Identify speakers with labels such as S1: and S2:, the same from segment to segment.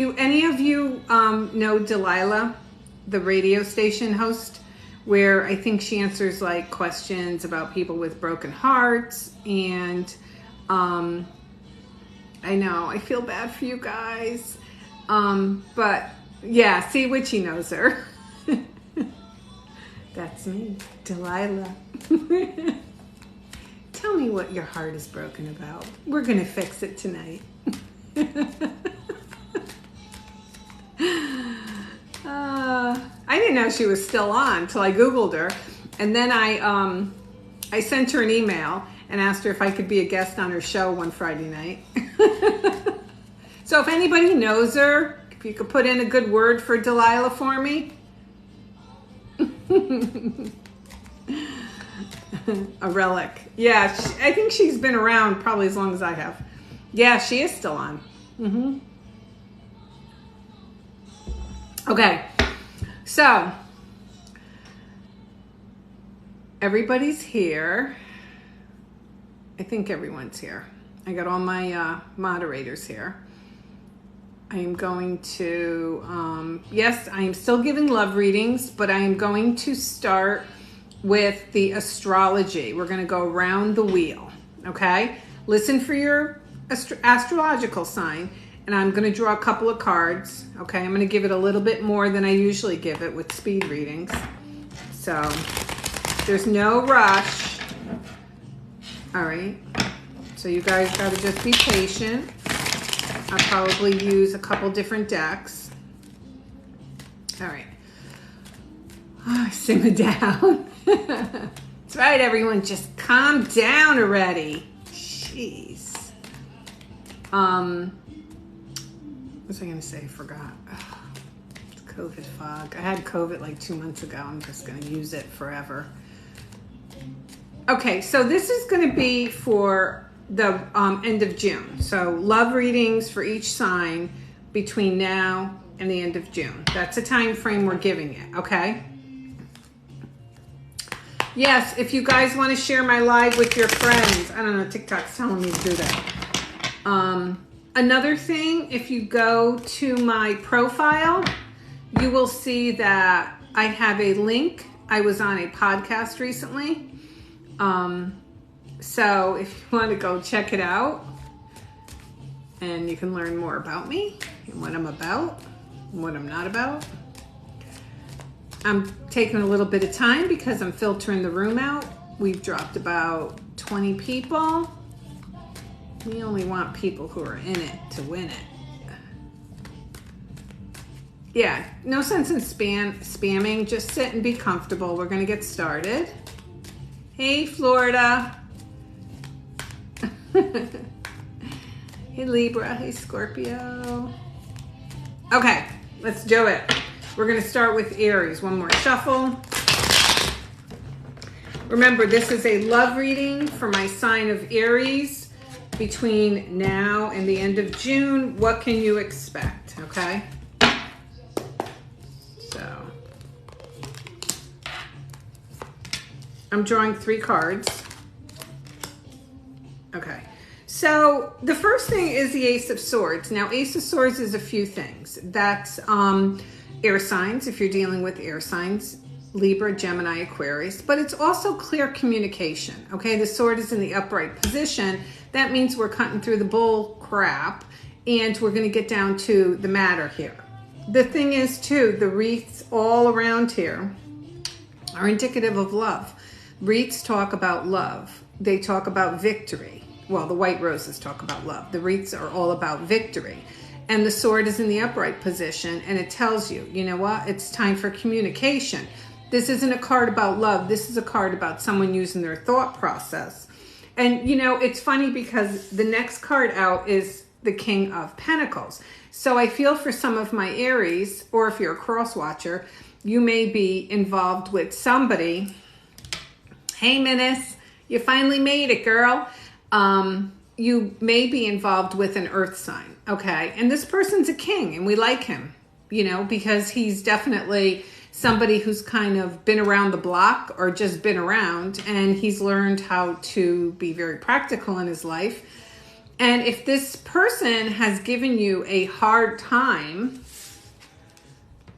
S1: Do any of you know Delilah, the radio station host, where I think she answers like questions about people with broken hearts? And I know, I feel bad for you guys. But yeah, see, Witchy knows her. That's me, Delilah. Tell me what your heart is broken about. We're gonna fix it tonight. I didn't know she was still on until I Googled her. And then I sent her an email and asked her if I could be a guest on her show one Friday night. So if anybody knows her, if you could put in a good word for Delilah for me. A relic. Yeah, I think she's been around probably as long as I have. Yeah, she is still on. Okay, so everybody's here. I think everyone's here. I got all my moderators here. I am going to, yes, I am still giving love readings, but I am going to start with the astrology. We're going to go around the wheel, okay? Listen for your astrological sign, and I'm going to draw a couple of cards, okay? I'm going to give it a little bit more than I usually give it with speed readings. So there's no rush. All right. So you guys got to just be patient. I'll probably use a couple different decks. All right. Oh, simmer down. That's right, everyone. Just calm down already. Jeez. What was I going to say? I forgot. Ugh, it's COVID fog. I had COVID like 2 months ago. I'm just going to use it forever. Okay, so this is going to be for the end of June. So love readings for each sign between now and the end of June. That's a time frame we're giving it, okay? Yes, if you guys want to share my live with your friends. I don't know, TikTok's telling me to do that. Another thing, if you go to my profile, you will see that I have a link. I was on a podcast recently. So if you want to go check it out, and you can learn more about me and what I'm about and what I'm not about. I'm taking a little bit of time because I'm filtering the room out. We've dropped about 20 people. We only want people who are in it to win it. Yeah, no sense in spamming. Just sit and be comfortable. We're going to get started. Hey, Florida. Hey, Libra. Hey, Scorpio. Okay, let's do it. We're going to start with Aries. One more shuffle. Remember, this is a love reading for my sign of Aries between now and the end of June. What can you expect? Okay. So I'm drawing 3 cards. Okay. So the first thing is the Ace of Swords. Now, Ace of Swords is a few things. That's air signs, if you're dealing with air signs, Libra, Gemini, Aquarius, but it's also clear communication, okay? The sword is in the upright position. That means we're cutting through the bull crap, and we're going to get down to the matter here. The thing is, too, the wreaths all around here are indicative of love. Wreaths talk about love. They talk about victory. Well, the white roses talk about love. The wreaths are all about victory. And the sword is in the upright position, and it tells you, you know what? It's time for communication. This isn't a card about love. This is a card about someone using their thought process. And, you know, it's funny because the next card out is the King of Pentacles. So I feel for some of my Aries, or if you're a cross watcher, you may be involved with somebody. Hey, Menace, you finally made it, girl. You may be involved with an earth sign, okay? And this person's a king, and we like him, you know, because he's definitely somebody who's kind of been around the block or just been around, and he's learned how to be very practical in his life. And if this person has given you a hard time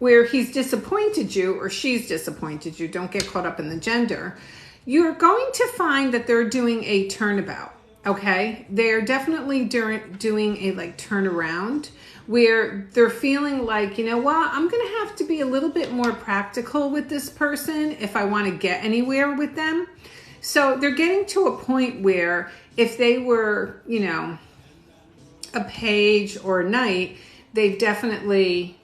S1: where he's disappointed you or she's disappointed you, don't get caught up in the gender, you're going to find that they're doing a turnabout, okay? They're definitely doing a like turnaround where they're feeling like, you know what, I'm going to have to be a little bit more practical with this person if I want to get anywhere with them. So they're getting to a point where if they were, you know, a page or a knight, they've definitely,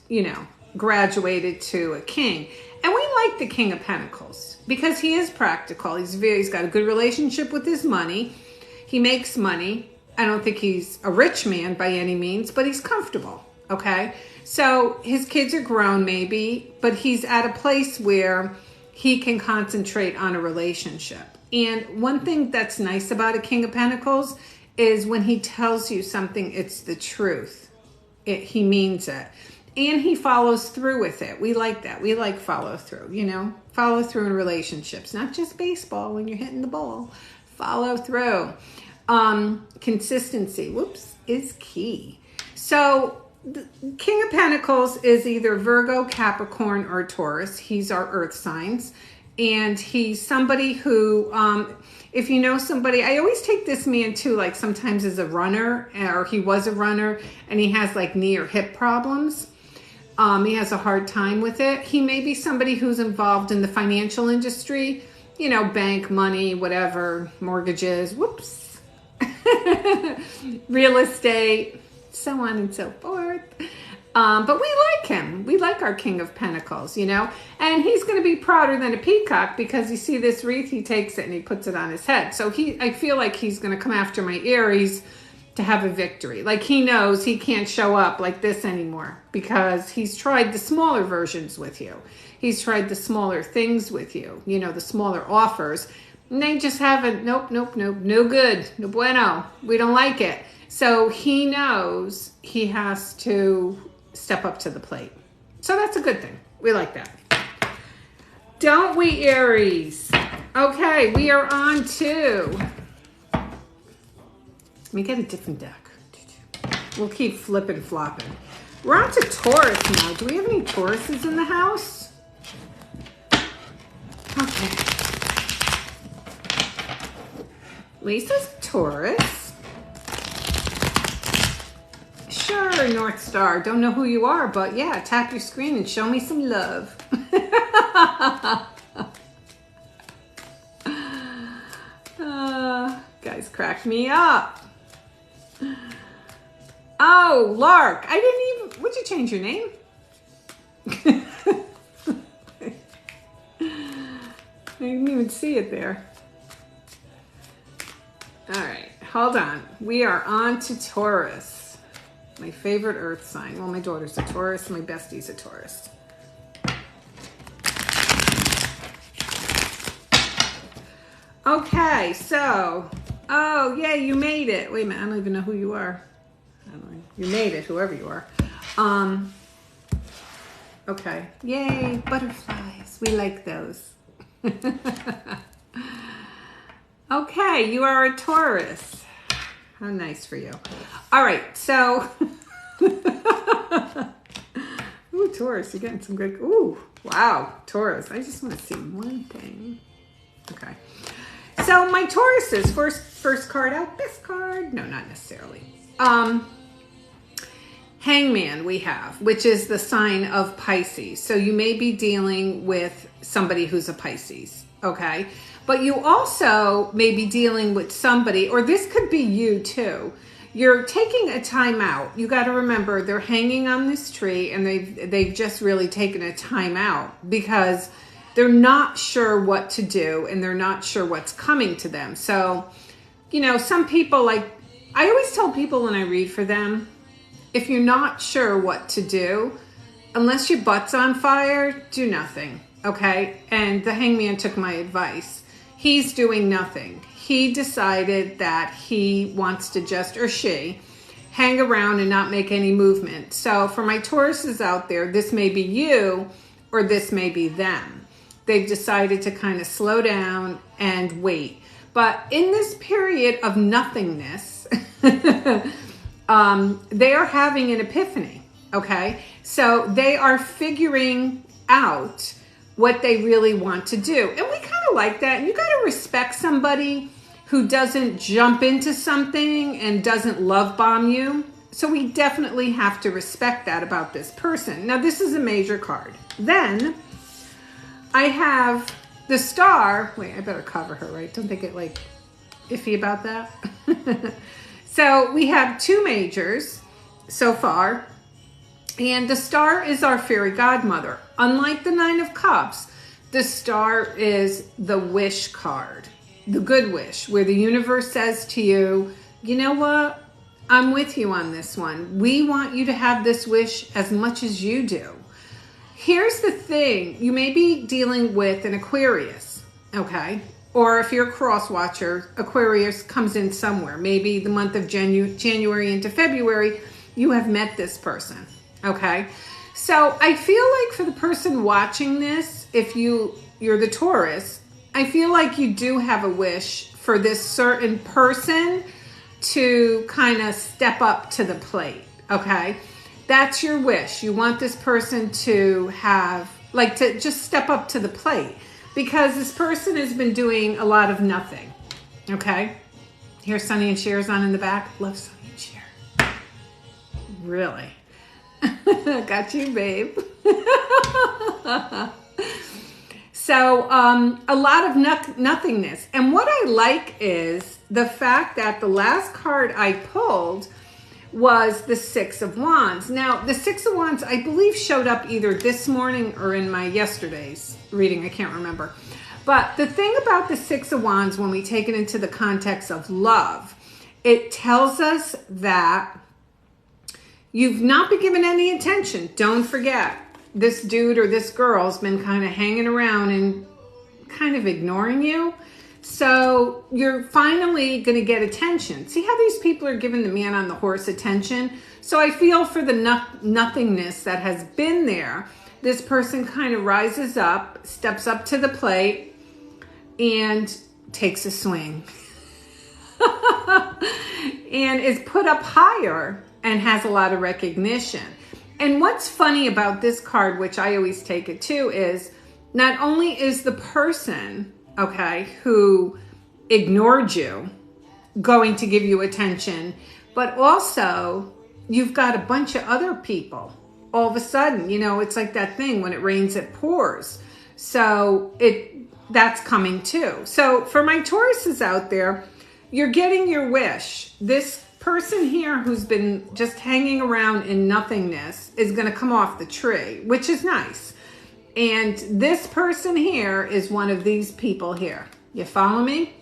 S1: you know, graduated to a king. And we like the King of Pentacles because he is practical. He's got a good relationship with his money. He makes money. I don't think he's a rich man by any means, but he's comfortable, okay? So his kids are grown maybe, but he's at a place where he can concentrate on a relationship. And one thing that's nice about a King of Pentacles is when he tells you something, it's the truth. He means it. And he follows through with it. We like that. We like follow through, you know, follow through in relationships, not just baseball when you're hitting the ball. Follow through. Consistency, is key. So the King of Pentacles is either Virgo, Capricorn, or Taurus. He's our earth signs. And he's somebody who, if you know somebody, I always take this man too, like sometimes as a runner, or he was a runner, and he has like knee or hip problems. He has a hard time with it. He may be somebody who's involved in the financial industry, you know, bank, money, whatever, mortgages, real estate, so on and so forth. But we like him. We like our King of Pentacles, you know, and he's going to be prouder than a peacock because you see this wreath, he takes it and he puts it on his head. So I feel like he's going to come after my Aries to have a victory. Like he knows he can't show up like this anymore because he's tried the smaller versions with you. He's tried the smaller things with you, you know, the smaller offers. And they just haven't, nope, no good, no bueno. We don't like it. So he knows he has to step up to the plate. So that's a good thing. We like that. Don't we, Aries? Okay, we are on to... Let me get a different deck. We'll keep flipping, flopping. We're on to Taurus now. Do we have any Tauruses in the house? Okay. Lisa's Taurus. Sure, North Star. Don't know who you are, but yeah, tap your screen and show me some love. Guys cracked me up. Oh, Lark. I didn't even... Would you change your name? I didn't even see it there. All right, hold on. We are on to Taurus. My favorite earth sign. Well, my daughter's a Taurus. My bestie's a Taurus. Okay, so... Oh, yeah, you made it. Wait a minute, I don't even know who you are. You made it, whoever you are. Okay. Yay, butterflies. We like those. Okay, you are a Taurus. How nice for you. All right, so... Ooh, Taurus, you're getting some good... Ooh, wow, Taurus. I just want to see one thing. Okay. So my Tauruses, first card out, best card. No, not necessarily. Hangman we have, which is the sign of Pisces. So you may be dealing with somebody who's a Pisces, okay? But you also may be dealing with somebody, or this could be you too. You're taking a time out. You got to remember they're hanging on this tree and they've just really taken a time out because they're not sure what to do and they're not sure what's coming to them. So, you know, some people, like, I always tell people when I read for them, if you're not sure what to do, unless your butt's on fire, do nothing, okay? And the Hangman took my advice. He's doing nothing. He decided that he wants to just, or she, hang around and not make any movement. So for my Tauruses out there, this may be you or this may be them. They've decided to kind of slow down and wait. But in this period of nothingness, they are having an epiphany, okay? So they are figuring out what they really want to do. And we kind of like that. And you got to respect somebody who doesn't jump into something and doesn't love bomb you. So we definitely have to respect that about this person. Now, this is a major card. Then I have the Star. Wait, I better cover her, right? Don't they get like iffy about that? So we have two majors so far. And the Star is our fairy godmother. Unlike the Nine of Cups, the Star is the wish card, the good wish, where the universe says to you, you know what? I'm with you on this one. We want you to have this wish as much as you do. Here's the thing. You may be dealing with an Aquarius, okay? Or if you're a cross watcher, Aquarius comes in somewhere. Maybe the month of January into February, you have met this person, okay? So I feel like for the person watching this, if you're the Taurus, I feel like you do have a wish for this certain person to kind of step up to the plate, okay? That's your wish. You want this person to have, like, to just step up to the plate, because this person has been doing a lot of nothing, okay? Here's Sonny and Cher's on in the back. Love Sonny and Cher. Really? Got you, babe. So a lot of nothingness. And what I like is the fact that the last card I pulled was the Six of Wands. Now, the Six of Wands, I believe, showed up either this morning or in my yesterday's reading. I can't remember. But the thing about the Six of Wands, when we take it into the context of love, it tells us that you've not been given any attention. Don't forget, this dude or this girl's been kind of hanging around and kind of ignoring you. So you're finally going to get attention. See how these people are giving the man on the horse attention? So I feel for the nothingness that has been there, this person kind of rises up, steps up to the plate, and takes a swing. And is put up higher and has a lot of recognition. And what's funny about this card, which I always take it to, is not only is the person, okay, who ignored you going to give you attention, but also you've got a bunch of other people. All of a sudden, you know, it's like that thing, when it rains, it pours. So that's coming too. So for my Tauruses out there, you're getting your wish. This person here who's been just hanging around in nothingness is going to come off the tree, which is nice. And this person here is one of these people here. You follow me?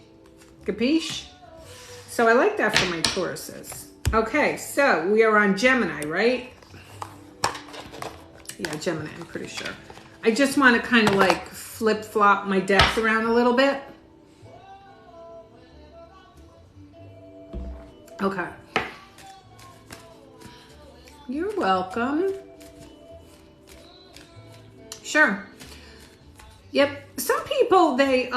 S1: Capiche? So I like that for my Tauruses. Okay, so we are on Gemini, right? Yeah, Gemini, I'm pretty sure. I just want to kind of like flip-flop my decks around a little bit. Okay. You're welcome. Sure. Yep. Some people, they,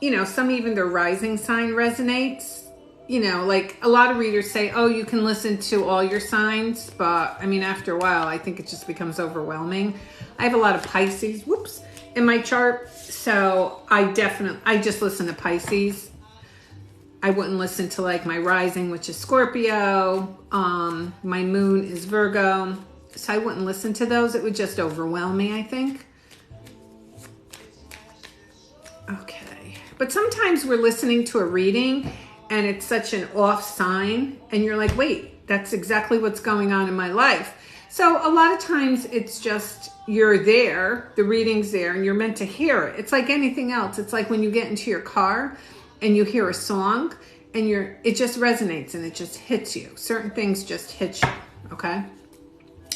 S1: you know, some even their rising sign resonates. You know, like a lot of readers say, oh, you can listen to all your signs. But I mean, after a while, I think it just becomes overwhelming. I have a lot of Pisces, whoops, in my chart. So I just listen to Pisces. I wouldn't listen to like my rising, which is Scorpio. My moon is Virgo. So I wouldn't listen to those. It would just overwhelm me, I think. Okay. But sometimes we're listening to a reading and it's such an off sign. And you're like, wait, that's exactly what's going on in my life. So a lot of times it's just you're there, the reading's there, and you're meant to hear it. It's like anything else. It's like when you get into your car and you hear a song and it just resonates and it just hits you. Certain things just hit you, okay?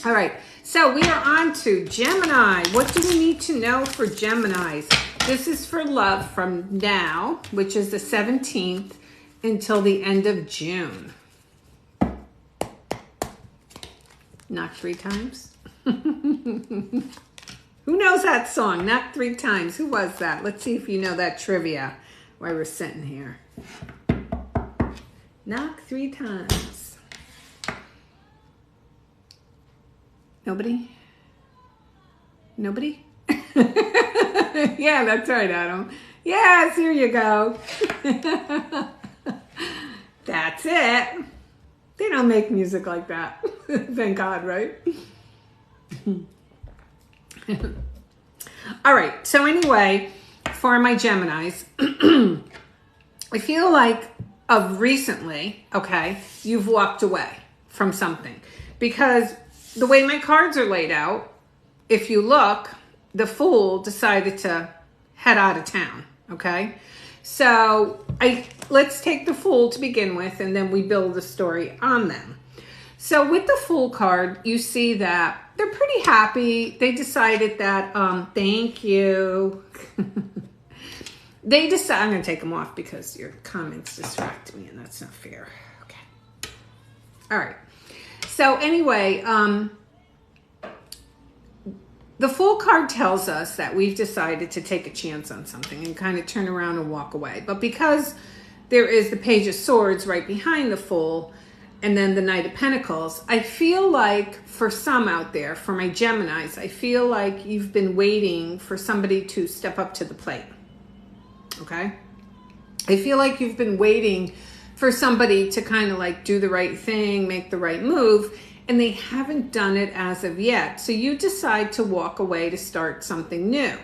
S1: All right, so we are on to Gemini. What do we need to know for Geminis? This is for love from now, which is the 17th, until the end of June. Knock 3 times. Who knows that song? Knock 3 times. Who was that? Let's see if you know that trivia while we're sitting here. Knock 3 times. Nobody? Nobody? Yeah, that's right, Adam. Yes, here you go. That's it. They don't make music like that. Thank God, right? All right. So anyway, for my Geminis, I feel like of recently, okay, you've walked away from something. Because the way my cards are laid out, if you look, the Fool decided to head out of town, okay? So let's take the Fool to begin with, and then we build a story on them. So with the Fool card, you see that they're pretty happy. They decided that, thank you. They decide, I'm going to take them off because your comments distract me, and that's not fair. Okay. All right. So anyway, the Fool card tells us that we've decided to take a chance on something and kind of turn around and walk away. But because there is the Page of Swords right behind the Fool and then the Knight of Pentacles, I feel like for some out there, for my Geminis, I feel like you've been waiting for somebody to step up to the plate. Okay? I feel like you've been waiting for somebody to kind of like do the right thing, make the right move, and they haven't done it as of yet. So you decide to walk away to start something new.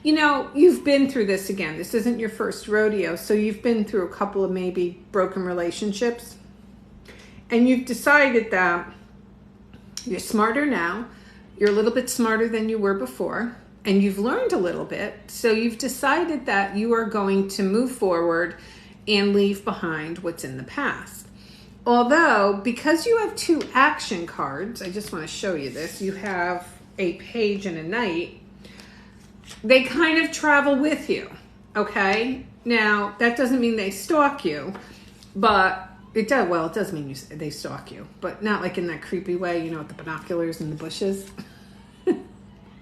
S1: You know, you've been through this again. This isn't your first rodeo. So you've been through a couple of maybe broken relationships. And you've decided that you're smarter now. You're a little bit smarter than you were before. And you've learned a little bit. So you've decided that you are going to move forward and leave behind what's in the past. Although, because you have 2 action cards, I just want to show you this. You have a Page and a Knight. They kind of travel with you, okay? Now, that doesn't mean they stalk you, but it does. Well, it does mean they stalk you, but not like in that creepy way, you know, with the binoculars in the bushes.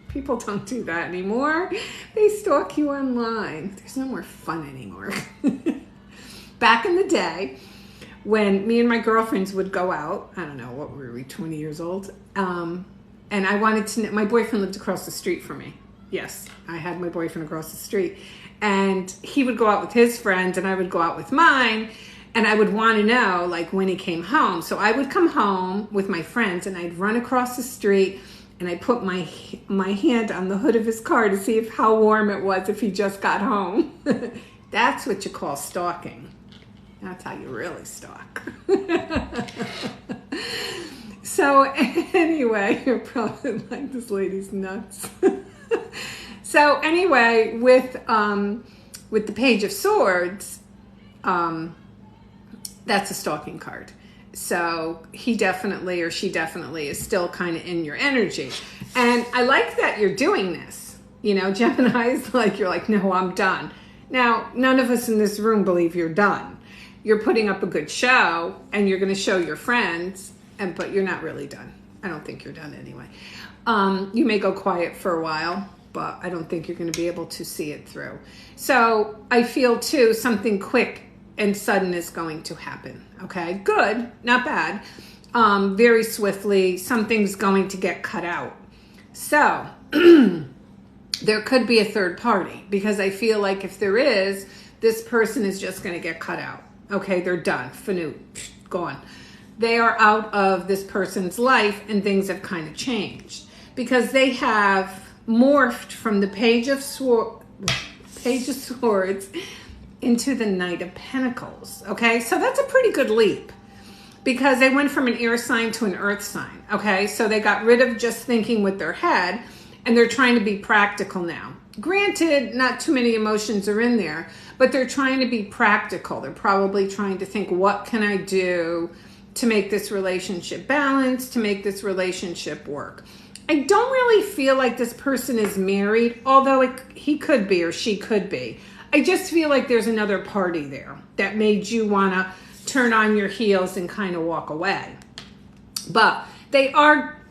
S1: People don't do that anymore. They stalk you online. There's no more fun anymore. Back in the day, when me and my girlfriends would go out, I don't know, what were we, 20 years old? And I wanted to, my boyfriend lived across the street from me. Yes, I had my boyfriend across the street. And he would go out with his friends and I would go out with mine. And I would want to know, like, when he came home. So I would come home with my friends and I'd run across the street and I'd put my hand on the hood of his car to see how warm it was if he just got home. That's what you call stalking. That's how you really stalk. So anyway, you're probably like, this lady's nuts. So anyway, with the Page of Swords, that's a stalking card. So he definitely or she definitely is still kind of in your energy. And I like that you're doing this. You know, Gemini's like, you're like, no, I'm done. Now, none of us in this room believe you're done. You're putting up a good show and you're going to show your friends, but you're not really done. I don't think you're done anyway. You may go quiet for a while, but I don't think you're going to be able to see it through. So I feel too, something quick and sudden is going to happen. Okay, good, not bad. Very swiftly, something's going to get cut out. So there could be a third party, because I feel like if there is, this person is just going to get cut out. Okay, they're done, finute, gone. They are out of this person's life and things have kind of changed because they have morphed from the Page of Swords into the Knight of Pentacles. Okay, so that's a pretty good leap because they went from an air sign to an earth sign. Okay, so they got rid of just thinking with their head and they're trying to be practical now. Granted, not too many emotions are in there, but they're trying to be practical. They're probably trying to think, what can I do to make this relationship balance, to make this relationship work? I don't really feel like this person is married, although he could be or she could be. I just feel like there's another party there that made you want to turn on your heels and kind of walk away. But they are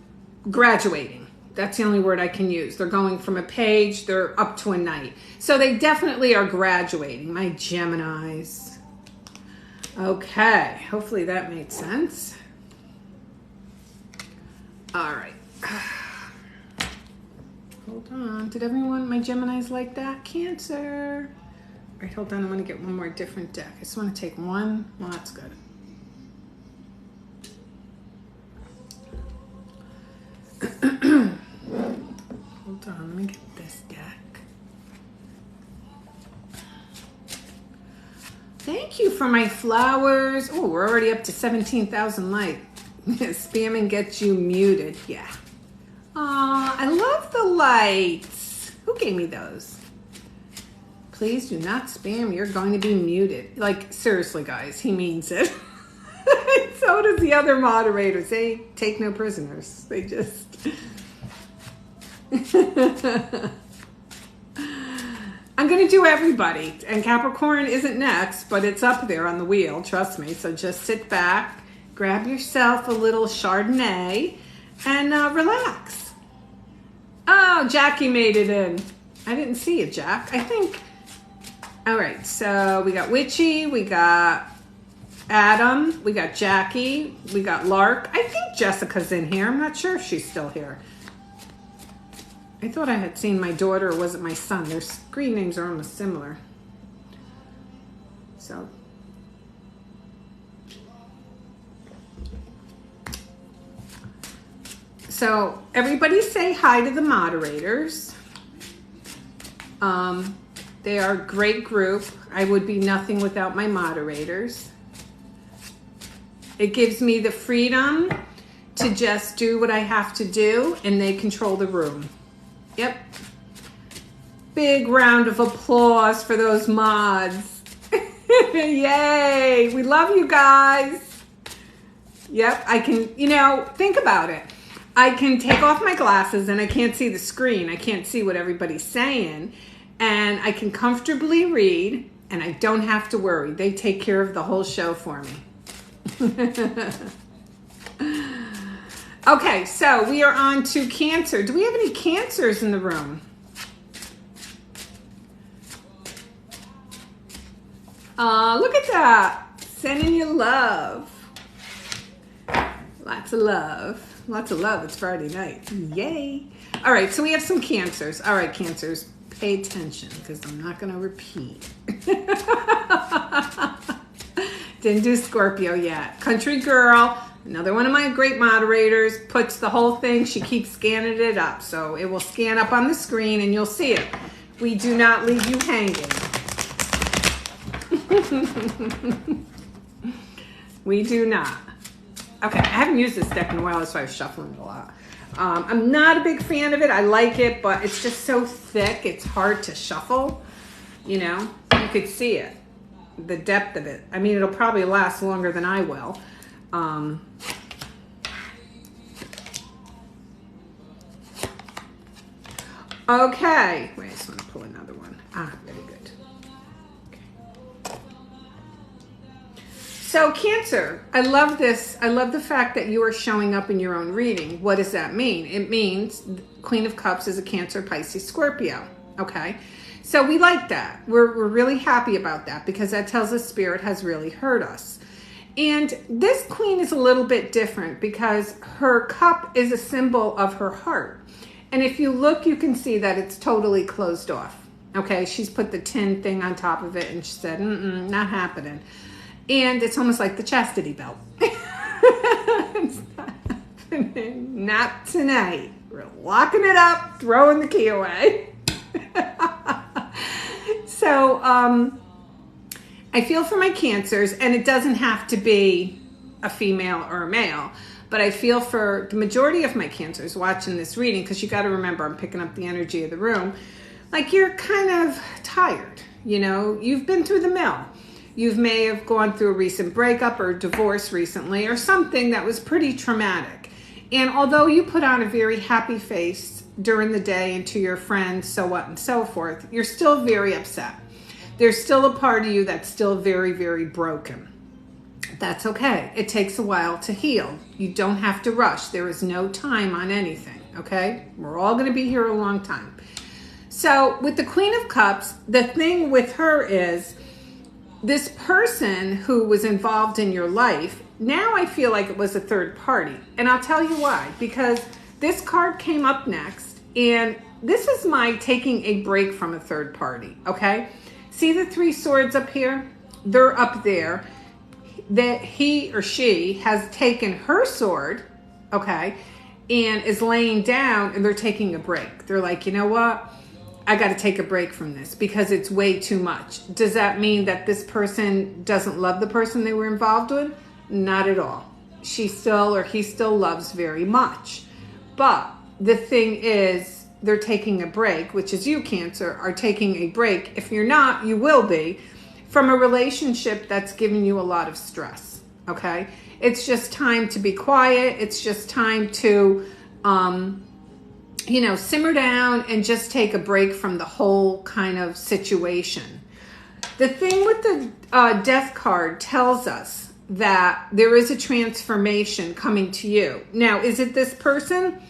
S1: graduating. That's the only word I can use. They're going from a page, they're up to a knight. So they definitely are graduating, my Geminis. Okay, hopefully that made sense. All right. Hold on. Did everyone, my Geminis, like that? Cancer. All right, hold on. I'm going to get one more different deck. I just want to take one. Well, that's good. Hold on. Let me get this deck. Thank you for my flowers. Oh, we're already up to 17,000 likes. Spamming gets you muted. Yeah. Aw, I love the lights. Who gave me those? Please do not spam. You're going to be muted. Like, seriously, guys, he means it. So does the other moderators. They take no prisoners. They just... I'm going to do everybody. And Capricorn isn't next, but it's up there on the wheel. Trust me. So just sit back, grab yourself a little Chardonnay, and relax. Oh, Jackie made it in. I didn't see it, Jack. I think... All right, so we got Witchy, we got Adam, we got Jackie, we got Lark. I think Jessica's in here. I'm not sure if she's still here. I thought I had seen my daughter, or was it my son? Their screen names are almost similar. So everybody say hi to the moderators. They are a great group. I would be nothing without my moderators. It gives me the freedom to just do what I have to do, and they control the room. Yep. Big round of applause for those mods. Yay. We love you guys. Yep. I can, think about it. I can take off my glasses and I can't see the screen. I can't see what everybody's saying. And I can comfortably read, and I don't have to worry. They take care of the whole show for me. Okay, so we are on to Cancer. Do we have any Cancers in the room? Look at that. Sending you love. Lots of love. Lots of love. It's Friday night. Yay. All right, so we have some Cancers. All right, Cancers. Pay attention, because I'm not going to repeat. Didn't do Scorpio yet. Country Girl, another one of my great moderators, puts the whole thing, she keeps scanning it up. So it will scan up on the screen and you'll see it. We do not leave you hanging. We do not. Okay, I haven't used this deck in a while, that's why I was shuffling it a lot. I'm not a big fan of it. I like it, but it's just so thick. It's hard to shuffle. You could see it, the depth of it. I mean, it'll probably last longer than I will. Okay. Wait, I just want to pull another one. Very good. So Cancer, I love this. I love the fact that you are showing up in your own reading. What does that mean? It means Queen of Cups is a Cancer, Pisces, Scorpio. Okay. So we like that. We're really happy about that, because that tells us Spirit has really heard us. And this Queen is a little bit different because her cup is a symbol of her heart. And if you look, you can see that it's totally closed off. Okay. She's put the tin thing on top of it and she said, not happening. And it's almost like the chastity belt. It's not happening. Not tonight. We're locking it up, throwing the key away. So I feel for my Cancers, and it doesn't have to be a female or a male, but I feel for the majority of my Cancers watching this reading, because you got to remember, I'm picking up the energy of the room. Like, you're kind of tired. You've been through the mill. You may have gone through a recent breakup or divorce recently, or something that was pretty traumatic. And although you put on a very happy face during the day and to your friends, so what and so forth, you're still very upset. There's still a part of you that's still very, very broken. That's okay. It takes a while to heal. You don't have to rush. There is no time on anything, okay? We're all going to be here a long time. So with the Queen of Cups, the thing with her is, this person who was involved in your life, now I feel like it was a third party. And I'll tell you why. Because this card came up next, and this is my taking a break from a third party, okay? See the 3 swords up here? They're up there. That he or she has taken her sword, okay, and is laying down, and they're taking a break. They're like, you know what? I got to take a break from this because it's way too much. Does that mean that this person doesn't love the person they were involved with? Not at all. She still or he still loves very much. But the thing is, they're taking a break, which is you, Cancer, are taking a break. If you're not, you will be, from a relationship that's giving you a lot of stress, okay? It's just time to be quiet. It's just time to, simmer down and just take a break from the whole kind of situation. The thing with the death card tells us that there is a transformation coming to you. Now, is it this person?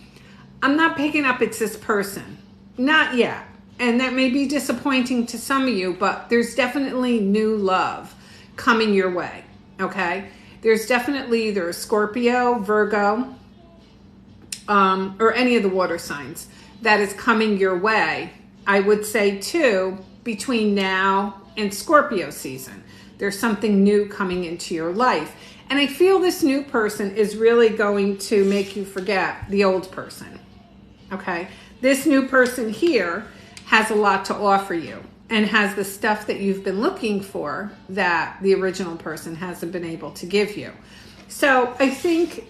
S1: I'm not picking up it's this person. Not yet. And that may be disappointing to some of you, but there's definitely new love coming your way, okay? There's definitely either a Scorpio, Virgo, or any of the water signs that is coming your way. I would say too, between now and Scorpio season, there's something new coming into your life. And I feel this new person is really going to make you forget the old person, okay? This new person here has a lot to offer you and has the stuff that you've been looking for that the original person hasn't been able to give you. So I think,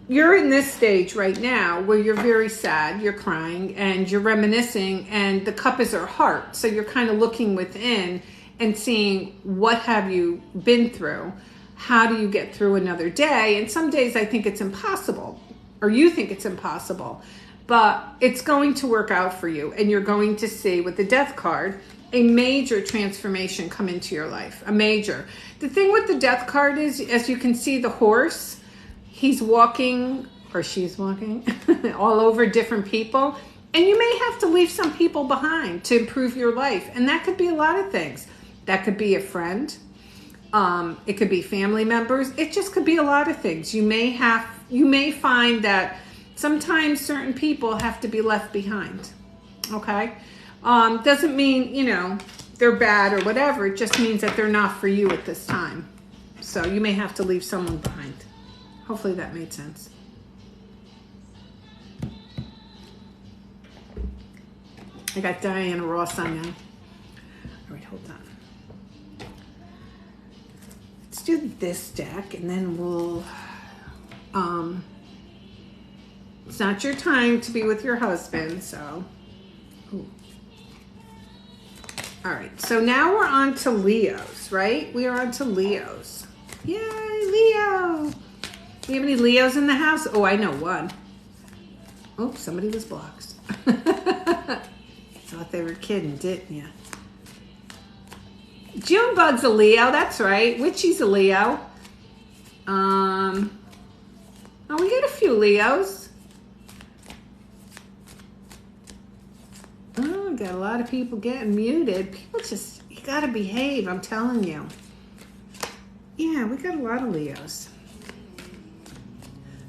S1: you're in this stage right now where you're very sad, you're crying, and you're reminiscing, and the cup is her heart. So you're kind of looking within and seeing what have you been through? How do you get through another day? And some days I think it's impossible, or you think it's impossible, but it's going to work out for you. And you're going to see with the death card, a major transformation come into your life, a major. The thing with the death card is, as you can see, the horse, he's walking, or she's walking, all over different people. And you may have to leave some people behind to improve your life. And that could be a lot of things. That could be a friend. It could be family members. It just could be a lot of things. You may find that sometimes certain people have to be left behind. Okay? Doesn't mean, they're bad or whatever. It just means that they're not for you at this time. So you may have to leave someone behind. Hopefully that made sense. I got Diana Ross on now. All right, hold on. Let's do this deck, and then we'll... it's not your time to be with your husband, so... Ooh. All right, so now we're on to Leos, right? We are on to Leos. Yay, Leo! Do you have any Leos in the house? Oh, I know one. Oh, somebody was blocked. Thought they were kidding, didn't you? Junebug's a Leo, that's right. Witchy's a Leo. Oh, we got a few Leos. Oh, we got a lot of people getting muted. People just, you gotta behave, I'm telling you. Yeah, we got a lot of Leos.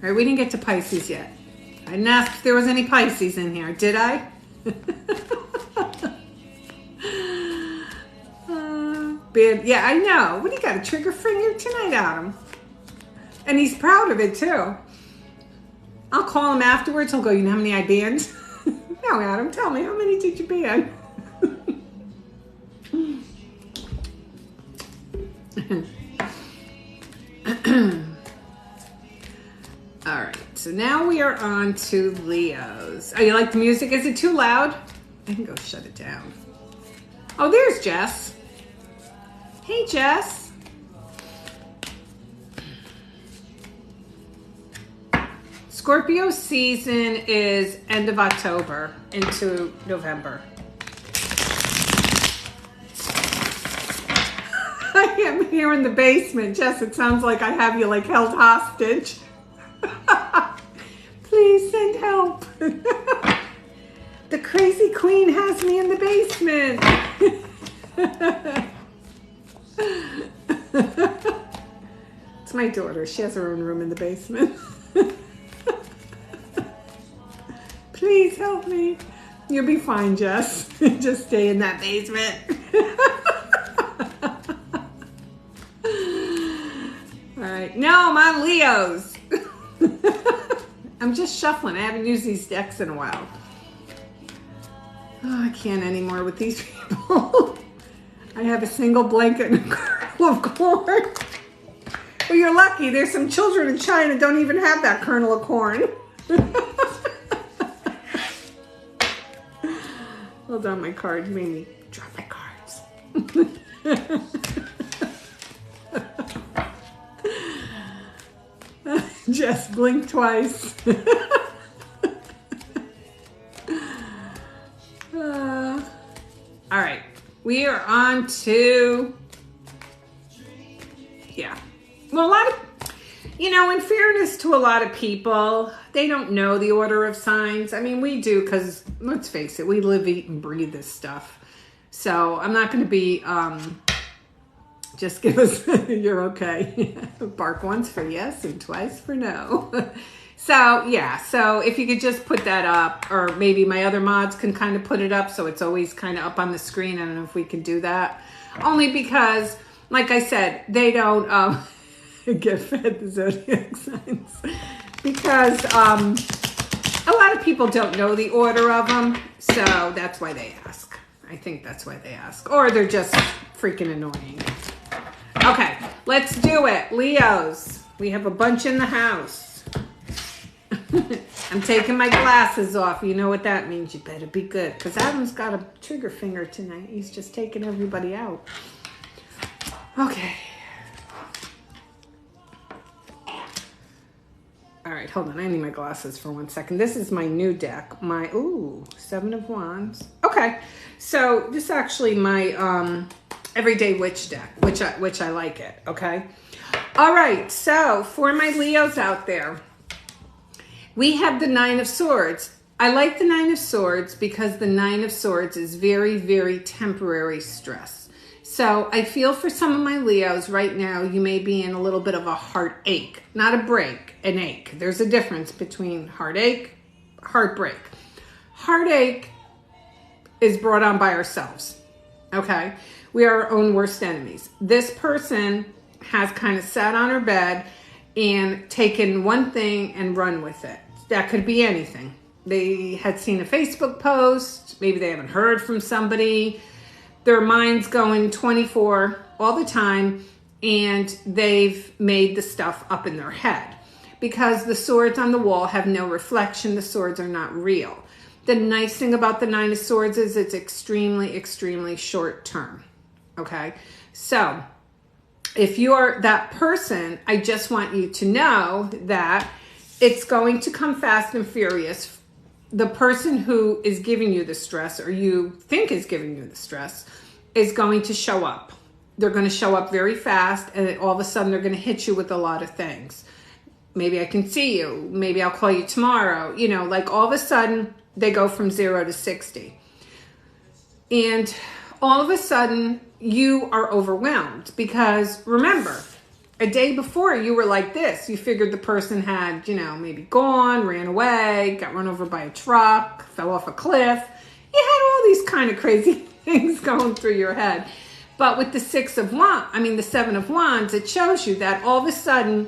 S1: All right, we didn't get to Pisces yet. I didn't ask if there was any Pisces in here, did I? Yeah, I know. What do you got, a trigger finger tonight, Adam? And he's proud of it, too. I'll call him afterwards. He'll go, you know how many I banned? No, Adam, tell me, how many did you ban? All right, so now we are on to Leos. Oh, you like the music? Is it too loud? I can go shut it down. Oh, there's Jess. Hey, Jess. Scorpio season is end of October into November. I am here in the basement. Jess, it sounds like I have you like held hostage. Please send help. The crazy queen has me in the basement. It's my daughter. She has her own room in the basement. Please help me. You'll be fine, Jess. Just stay in that basement. All right. No, I'm on Leos. I'm just shuffling. I haven't used these decks in a while. Oh, I can't anymore with these people. I have a single blanket and a kernel of corn. Well, you're lucky. There's some children in China don't even have that kernel of corn. Hold on, my card. You made me drop my cards. Just blink twice. All right, we are on to, yeah. Well, a lot of, in fairness to a lot of people, they don't know the order of signs. I mean, we do because, let's face it, we live, eat, and breathe this stuff. So I'm not going to be, just give us, you're okay. Bark once for yes and twice for no. So, yeah. So if you could just put that up, or maybe my other mods can kind of put it up so it's always kind of up on the screen. I don't know if we can do that. Only because, like I said, they don't get fed the zodiac signs. Because a lot of people don't know the order of them. So that's why they ask. I think that's why they ask. Or they're just freaking annoying. Okay, let's do it. Leos, we have a bunch in the house. I'm taking my glasses off. You know what that means. You better be good. Because Adam's got a trigger finger tonight. He's just taking everybody out. Okay. All right, hold on. I need my glasses for 1 second. This is my new deck. My, Seven of Wands. Okay, so this is actually my Everyday Witch deck, which I like it, okay? All right, so for my Leos out there, we have the Nine of Swords. I like the Nine of Swords because the Nine of Swords is very, very temporary stress. So I feel for some of my Leos right now, you may be in a little bit of a heartache, not a break, an ache. There's a difference between heartache, heartbreak. Heartache is brought on by ourselves, okay? We are our own worst enemies. This person has kind of sat on her bed and taken one thing and run with it. That could be anything. They had seen a Facebook post. Maybe they haven't heard from somebody. Their mind's going 24 all the time, and they've made the stuff up in their head. Because the swords on the wall have no reflection, the swords are not real. The nice thing about the Nine of Swords is it's extremely, extremely short term. Okay? So, if you're that person, I just want you to know that it's going to come fast and furious. The person who is giving you the stress, or you think is giving you the stress, is going to show up. They're going to show up very fast, and all of a sudden they're going to hit you with a lot of things. Maybe I can see you. Maybe I'll call you tomorrow. Like all of a sudden they go from 0 to 60. And all of a sudden you are overwhelmed because remember, a day before you were like this. You figured the person had, maybe gone, ran away, got run over by a truck, fell off a cliff. You had all these kind of crazy things going through your head. But with the the Seven of Wands, it shows you that all of a sudden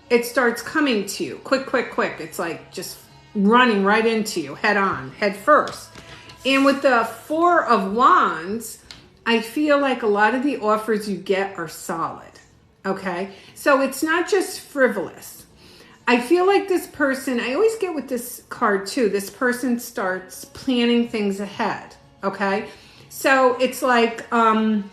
S1: it starts coming to you. Quick, quick, quick. It's like just running right into you, head on, head first. And with the Four of Wands, I feel like a lot of the offers you get are solid. Okay? So it's not just frivolous. I feel like this person, I always get with this card too, this person starts planning things ahead. Okay? So it's like, let's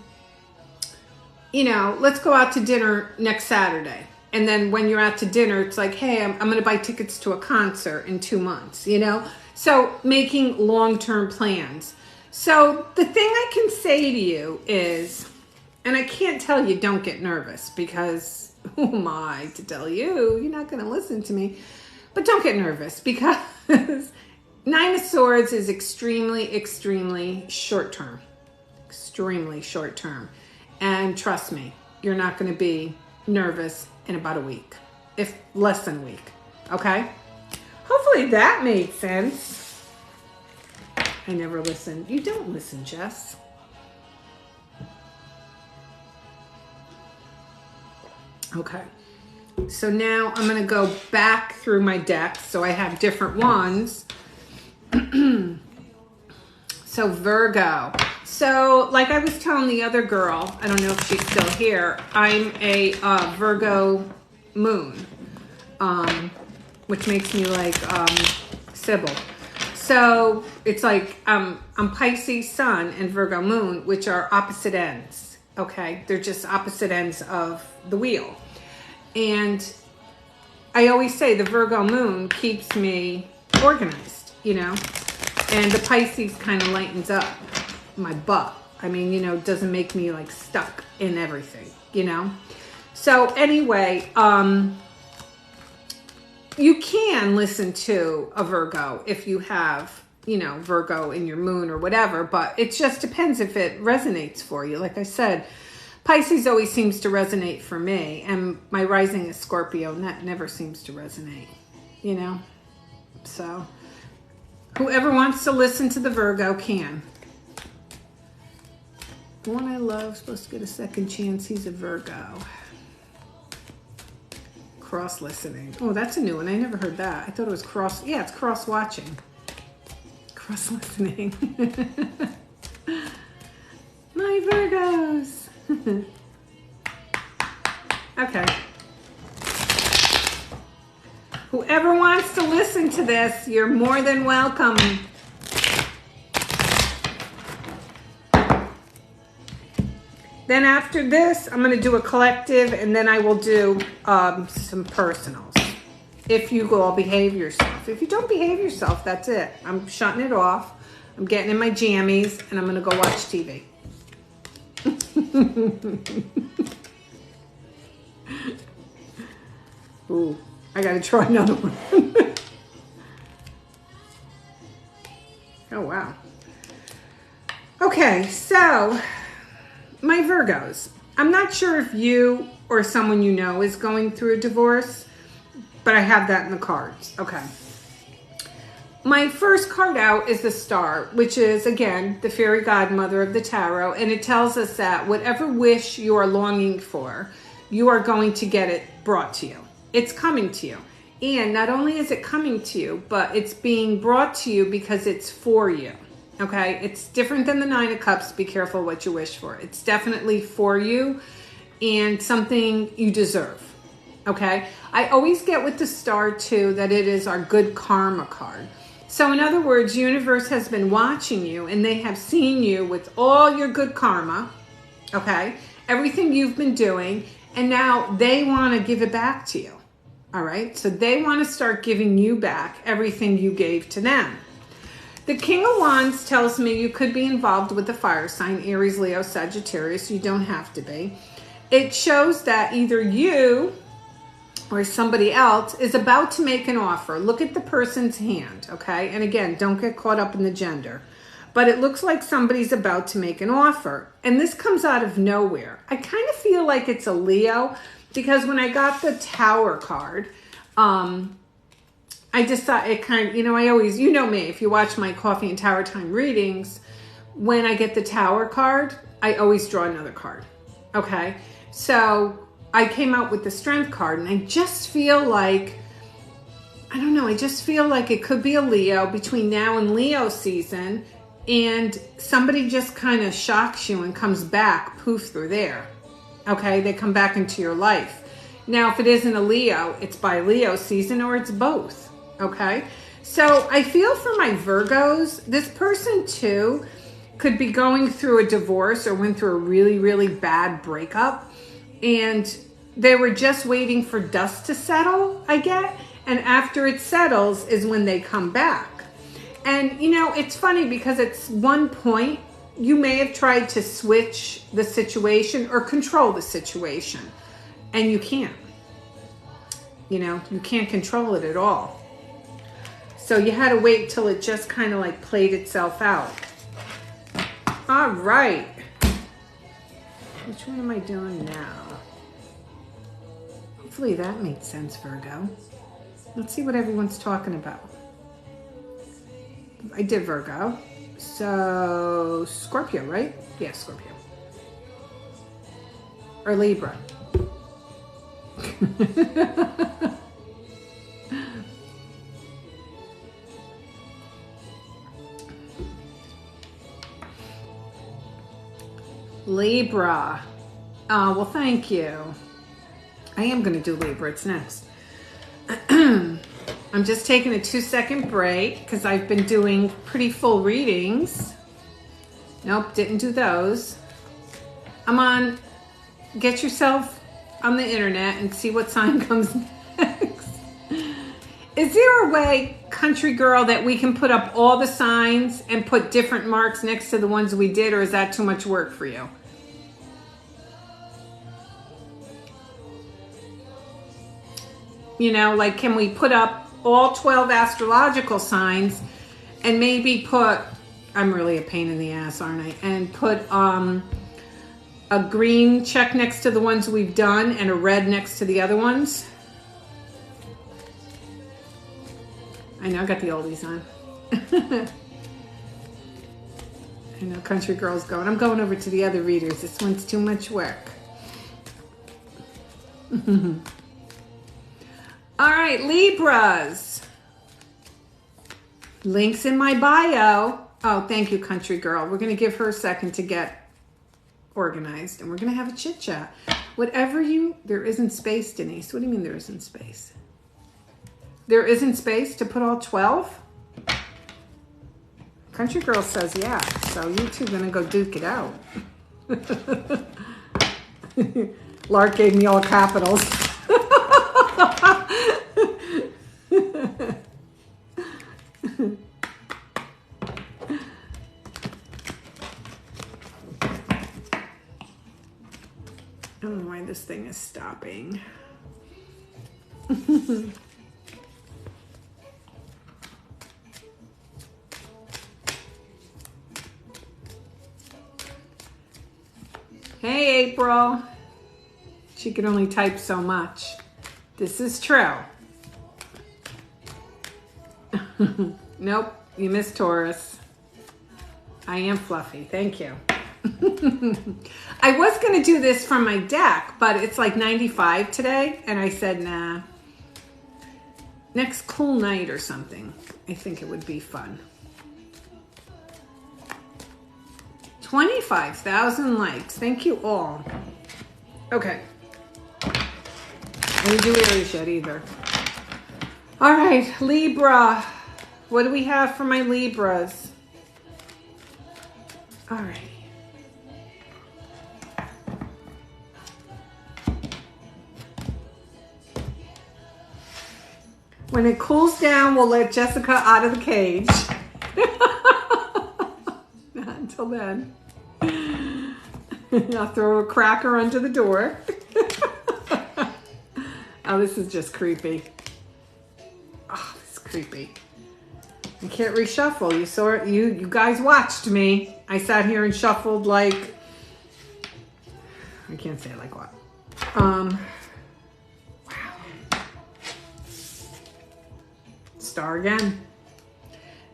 S1: go out to dinner next Saturday. And then when you're out to dinner, it's like, hey, I'm going to buy tickets to a concert in 2 months, So making long-term plans. So the thing I can say to you is, and I can't tell you don't get nervous because who am I to tell you? You're not going to listen to me. But don't get nervous because Nine of Swords is extremely, extremely short-term. Extremely short-term. And trust me, you're not going to be nervous in about a week, if less than a week. Okay? Hopefully that made sense. I never listen. You don't listen, Jess. Okay. So now I'm going to go back through my deck. So I have different ones. So Virgo. So like I was telling the other girl, I don't know if she's still here, I'm a Virgo moon, which makes me like Sybil. So it's like I'm Pisces sun and Virgo moon, which are opposite ends. Okay, they're just opposite ends of the wheel. And I always say the Virgo moon keeps me organized, you know, and the Pisces kind of lightens up my butt. I mean, you know, doesn't make me like stuck in everything, you know. So anyway, you can listen to a Virgo if you have, you know, Virgo in your moon or whatever, but it just depends if it resonates for you. Like I said, Pisces always seems to resonate for me, and my rising is Scorpio, and that never seems to resonate, you know. So whoever wants to listen to the Virgo can. The one I love supposed to get a second chance. He's a Virgo. Cross listening. Oh, that's a new one. I never heard that. I thought it was cross. Yeah, it's cross watching. Cross listening. My Virgos. Okay. Whoever wants to listen to this, you're more than welcome. Then after this, I'm going to do a collective, and then I will do some personals. If you all behave yourself. If you don't behave yourself, that's it. I'm shutting it off. I'm getting in my jammies, and I'm going to go watch TV. Ooh, I got to try another one. Oh, wow. Okay, so my Virgos. I'm not sure if you or someone you know is going through a divorce, but I have that in the cards. Okay. My first card out is the Star, which is, again, the fairy godmother of the tarot, and it tells us that whatever wish you are longing for, you are going to get it brought to you. It's coming to you. And not only is it coming to you, but it's being brought to you because it's for you. Okay, it's different than the Nine of Cups. Be careful what you wish for. It's definitely for you and something you deserve. Okay, I always get with the Star too that it is our good karma card. So in other words, universe has been watching you and they have seen you with all your good karma. Okay, everything you've been doing, and now they want to give it back to you. All right, so they want to start giving you back everything you gave to them. The King of Wands tells me you could be involved with the fire sign, Aries, Leo, Sagittarius. You don't have to be. It shows that either you or somebody else is about to make an offer. Look at the person's hand, okay? And again, don't get caught up in the gender. But it looks like somebody's about to make an offer. And this comes out of nowhere. I kind of feel like it's a Leo because when I got the Tower card, I just thought it kind of, you know, I always, you know me, if you watch my Coffee and Tower Time readings, when I get the Tower card, I always draw another card. Okay. So I came out with the Strength card and I just feel like, I don't know, I just feel like it could be a Leo between now and Leo season, and somebody just kind of shocks you and comes back, poof, they're there. Okay. They come back into your life. Now, if it isn't a Leo, it's by Leo season or it's both. Okay, so I feel for my Virgos, this person too could be going through a divorce or went through a really, really bad breakup, and they were just waiting for dust to settle, I get, and after it settles is when they come back. And you know, it's funny because at one point you may have tried to switch the situation or control the situation, and you can't. You know, you can't control it at all. So you had to wait till it just kind of like played itself out. All right. Which one am I doing now? Hopefully that made sense, Virgo. Let's see what everyone's talking about. I did Virgo. So Scorpio, right? Yeah, Scorpio. Or Libra. Libra. Oh, well, thank you. I am going to do Libra. It's next. I'm just taking a 2-second break because I've been doing pretty full readings. Nope, didn't do those. I'm on, get yourself on the internet and see what sign comes next. Is there a way, country girl, that we can put up all the signs and put different marks next to the ones we did, or is that too much work for you? You know, like, can we put up all 12 astrological signs and maybe put, I'm really a pain in the ass, aren't I? And put a green check next to the ones we've done and a red next to the other ones? I know I got the oldies on. I know country girl's going. I'm going over to the other readers. This one's too much work. All right, Libras. Links in my bio. Oh, thank you, country girl. We're going to give her a second to get organized, and we're going to have a chit chat. Whatever you, there isn't space, Denise. What do you mean there isn't space? There isn't space to put all 12? Country girl says yeah, so you two going to go duke it out. Lark gave me all capitals. I don't know why this thing is stopping. Hey, April. She can only type so much. This is true. Nope, you missed Taurus. I am fluffy. Thank you. I was going to do this from my deck, but it's like 95 today, and I said, nah. Next cool night or something. I think it would be fun. 25,000 likes. Thank you all. Okay. I didn't do Aries yet either. All right, Libra. What do we have for my Libras? All right. When it cools down, we'll let Jessica out of the cage. Not until then. I'll throw a cracker under the door. Oh, this is just creepy. Oh, this is creepy. I can't reshuffle. You saw it. You guys watched me. I sat here and shuffled like, I can't say like what. Wow. Star again.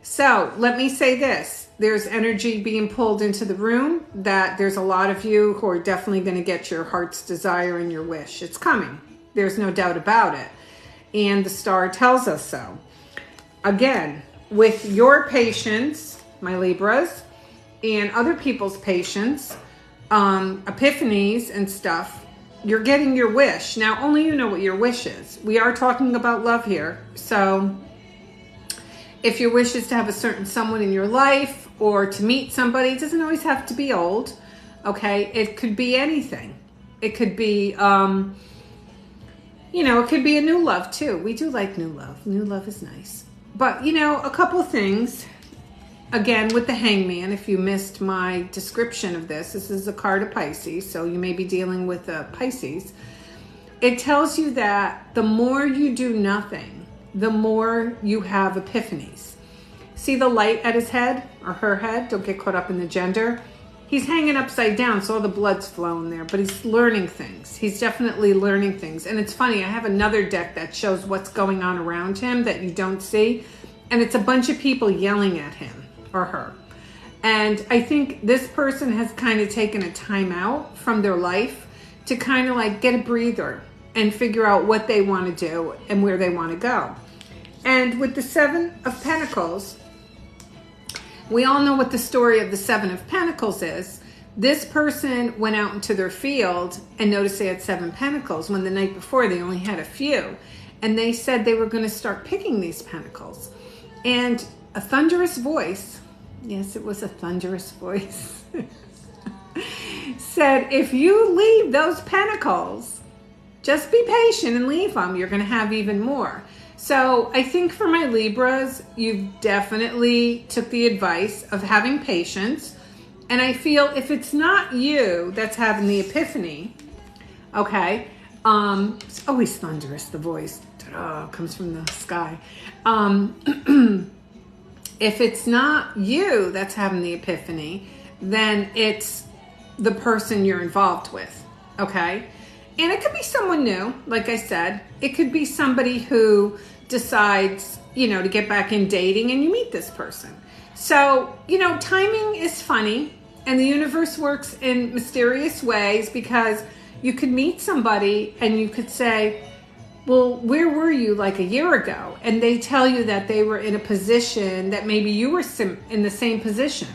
S1: So let me say this. There's energy being pulled into the room that there's a lot of you who are definitely going to get your heart's desire and your wish. It's coming. There's no doubt about it. And the star tells us so. Again, with your patience, my Libras, and other people's patience, epiphanies and stuff, you're getting your wish. Now, only you know what your wish is. We are talking about love here. So if your wish is to have a certain someone in your life or to meet somebody, it doesn't always have to be old, okay? It could be anything. It could be, you know, it could be a new love too. We do like new love. New love is nice. But, you know, a couple of things. Again, with the Hangman, if you missed my description of this, this is a card of Pisces, so you may be dealing with a Pisces. It tells you that the more you do nothing, the more you have epiphanies. See the light at his head or her head? Don't get caught up in the gender. he's hanging upside down, so all the blood's flowing there, but he's learning things. He's definitely learning things. And it's funny, I have another deck that shows what's going on around him that you don't see. And it's a bunch of people yelling at him or her. And I think this person has kind of taken a time out from their life to kind of like get a breather and figure out what they want to do and where they want to go. And with the Seven of Pentacles, we all know what the story of the Seven of Pentacles is. This person went out into their field and noticed they had 7 pentacles when the night before they only had a few. And they said they were going to start picking these pentacles. And a thunderous voice, yes, it was a thunderous voice, said, if you leave those pentacles, just be patient and leave them. You're going to have even more. So I think for my Libras, you definitely took the advice of having patience. And I feel if it's not you that's having the epiphany, okay, it's always thunderous, the voice. Ta-da, comes from the sky. If it's not you that's having the epiphany, then it's the person you're involved with, okay? And it could be someone new, like I said. It could be somebody who decides, you know, to get back in dating and you meet this person. So, you know, timing is funny and the universe works in mysterious ways because you could meet somebody and you could say, well, where were you like a year ago? And they tell you that they were in a position that maybe you were in the same position.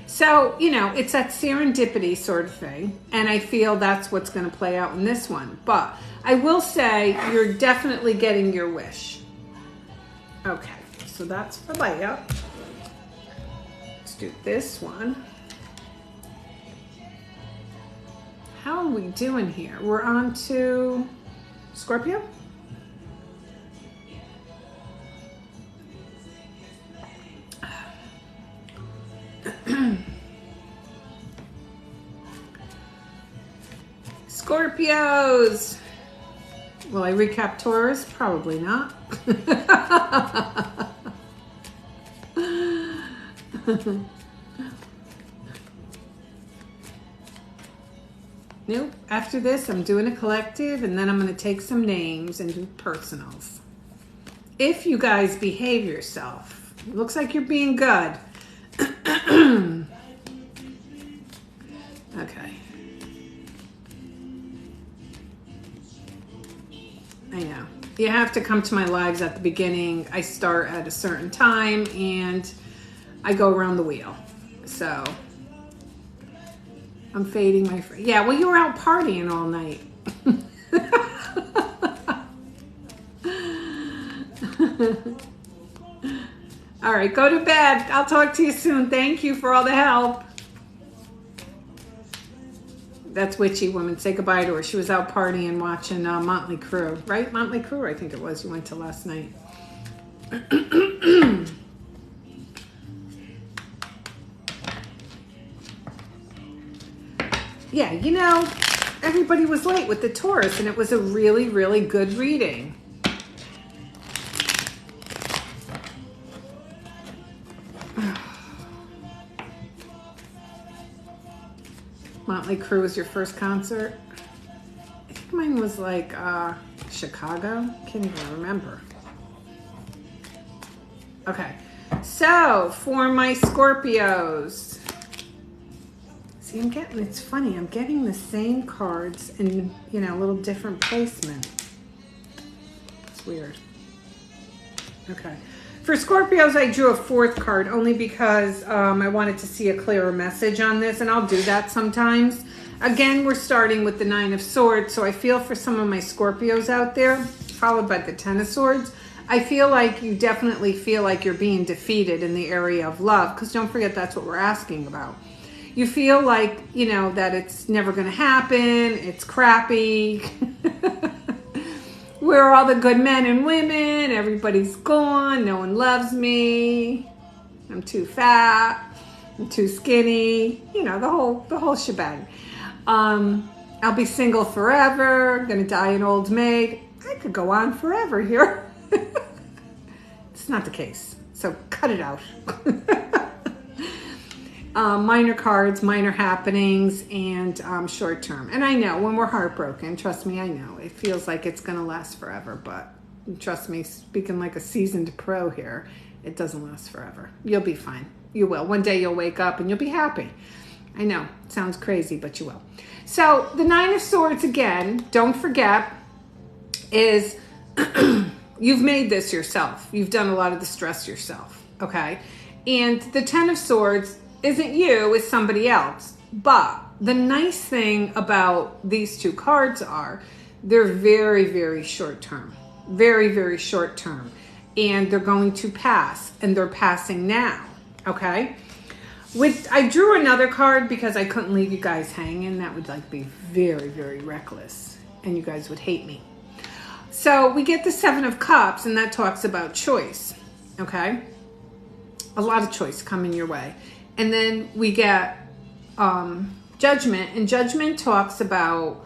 S1: So, you know, it's that serendipity sort of thing. And I feel that's what's going to play out in this one. But I will say you're definitely getting your wish. Okay, so that's for Leo. Let's do this one. How are we doing here? We're on to Scorpio? Scorpios. Will I recap Taurus? Probably not. Nope. After this, I'm doing a collective, and then I'm going to take some names and do personals. If you guys behave yourself, it looks like you're being good. Okay. I know. You have to come to my lives at the beginning. I start at a certain time, and I go around the wheel. So I'm fading my friend. Yeah, well, you were out partying all night. All right, go to bed. I'll talk to you soon. Thank you for all the help. That's witchy woman. Say goodbye to her. She was out partying watching Motley Crue. Right? Motley Crue, I think it was. You went to last night. Yeah, you know, everybody was late with the Taurus, and it was a really, really good reading. Motley Crue was your first concert? I think mine was like Chicago. Can't even remember. Okay, so for my Scorpios. See, it's funny, I'm getting the same cards in, you know, a little different placement. It's weird. Okay. For Scorpios, I drew a 4th card only because I wanted to see a clearer message on this, and I'll do that sometimes. Again, we're starting with the 9 of Swords, so I feel for some of my Scorpios out there, followed by the 10 of Swords. I feel like you definitely feel like you're being defeated in the area of love, because don't forget that's what we're asking about. You feel like, you know, that it's never going to happen, it's crappy. Where are all the good men and women? Everybody's gone. No one loves me. I'm too fat. I'm too skinny. You know, the whole shebang. I'll be single forever. Gonna die an old maid. I could go on forever here. It's not the case. So cut it out. minor cards, minor happenings, and short term. And I know when we're heartbroken, trust me, I know it feels like it's going to last forever, but trust me, speaking like a seasoned pro here, it doesn't last forever. You'll be fine. You will. One day you'll wake up and you'll be happy. I know, it sounds crazy, but you will. So the Nine of Swords, again, don't forget, is you've made this yourself. You've done a lot of the stress yourself, okay? And the Ten of Swords isn't you, it's somebody else. But the nice thing about these two cards are they're very, very short term. Very, very short term. And they're going to pass, and they're passing now, okay? I drew another card because I couldn't leave you guys hanging. That would like be very, very reckless, and you guys would hate me. So we get the Seven of Cups, and that talks about choice, okay? A lot of choice coming your way. And then we get Judgment, and Judgment talks about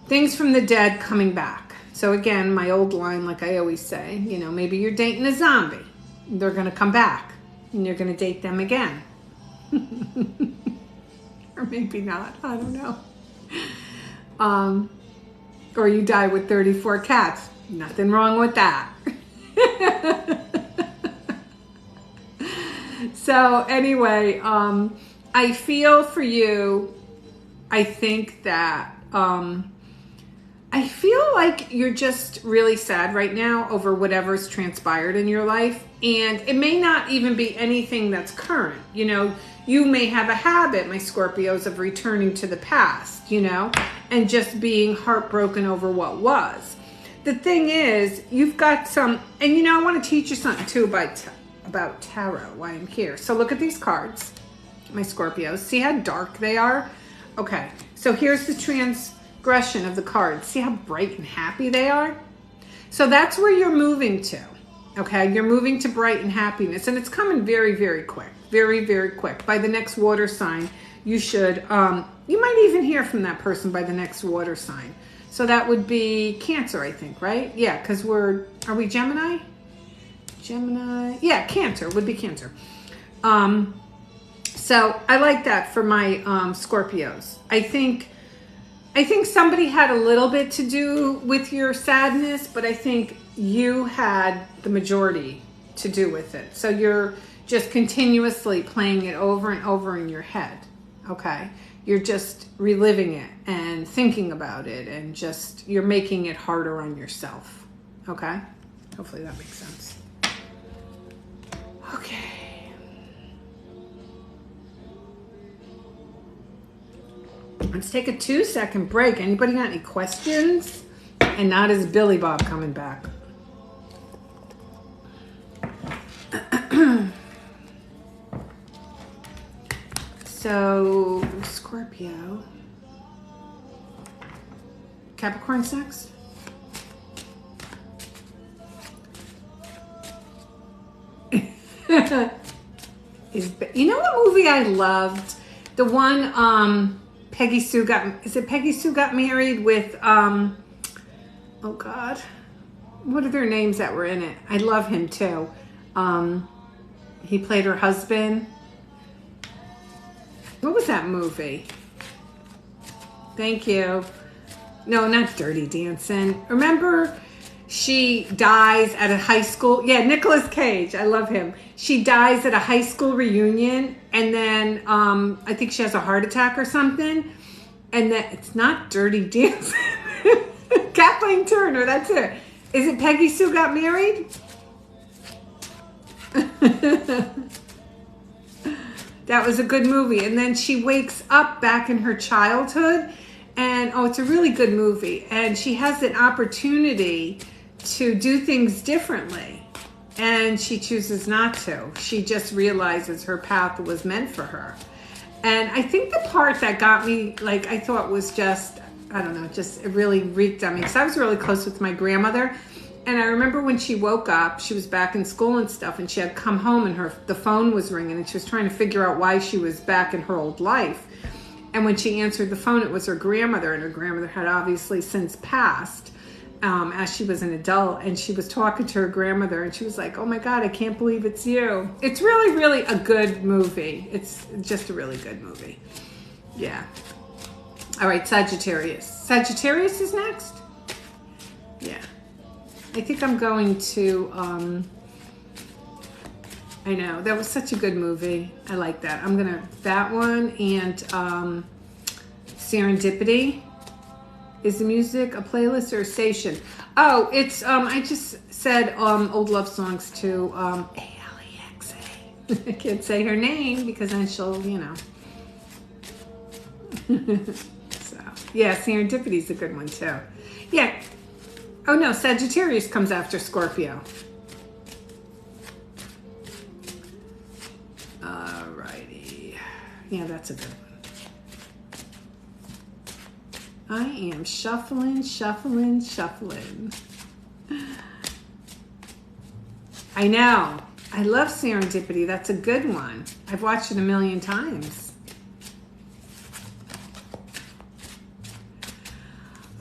S1: things from the dead coming back. So again, my old line, like I always say, you know, maybe you're dating a zombie. They're going to come back, and you're going to date them again. Or maybe not, I don't know. Or you die with 34 cats. Nothing wrong with that. So anyway, I feel for you. I think that I feel like you're just really sad right now over whatever's transpired in your life. And it may not even be anything that's current. You know, you may have a habit, my Scorpios, of returning to the past, you know, and just being heartbroken over what was. The thing is, you've got some, and you know, I want to teach you something too about tarot, why I'm here. So look at these cards, my Scorpios. See how dark they are? Okay, so here's the transgression of the cards. See how bright and happy they are? So that's where you're moving to, okay? You're moving to bright and happiness, and it's coming very, very quick. Very, very quick. By the next water sign, you should, you might even hear from that person by the next water sign. So that would be Cancer, I think, right? Yeah, because are we Gemini? Gemini, yeah, Cancer, would be Cancer. So I like that for my Scorpios. I think somebody had a little bit to do with your sadness, but I think you had the majority to do with it. So you're just continuously playing it over and over in your head, okay? You're just reliving it and thinking about it, and just, you're making it harder on yourself, okay? Hopefully that makes sense. Okay. Let's take a 2-second break. Anybody got any questions? And not is Billy Bob coming back. So, Scorpio. Capricorn's next. You know what movie I loved? The one Peggy Sue got married with oh God. What are their names that were in it? I love him too. He played her husband. What was that movie? Thank you. No, not Dirty Dancing. Remember, she dies at a high school. Yeah, Nicolas Cage. I love him. She dies at a high school reunion, and then I think she has a heart attack or something. And that it's not Dirty Dancing. Kathleen Turner. That's it. Is it Peggy Sue Got Married? That was a good movie. And then she wakes up back in her childhood, and oh, it's a really good movie. And she has an opportunity to do things differently, and she chooses not to. She just realizes her path was meant for her. And I think the part that got me, like, I thought was just, I don't know, just it really reeked on me, because I was really close with my grandmother. And I remember when she woke up, she was back in school and stuff, and she had come home, and the phone was ringing, and she was trying to figure out why she was back in her old life. And when she answered the phone, it was her grandmother, and her grandmother had obviously since passed. as she was an adult, and she was talking to her grandmother, and she was like, oh my God, I can't believe it's you. It's really, really a good movie. It's just a really good movie. Yeah. All right, Sagittarius. Sagittarius is next? Yeah. I think I'm going to, I know, that was such a good movie. I like that. I'm going to, that one and Serendipity. Is the music a playlist or a station? Oh, it's, I just said old love songs to Alexa. I can't say her name because then she'll, you know. So, yeah, Serendipity's a good one too. Yeah. Oh no, Sagittarius comes after Scorpio. Alrighty. Yeah, that's a good one. I am shuffling. I know. I love Serendipity. That's a good one. I've watched it a million times.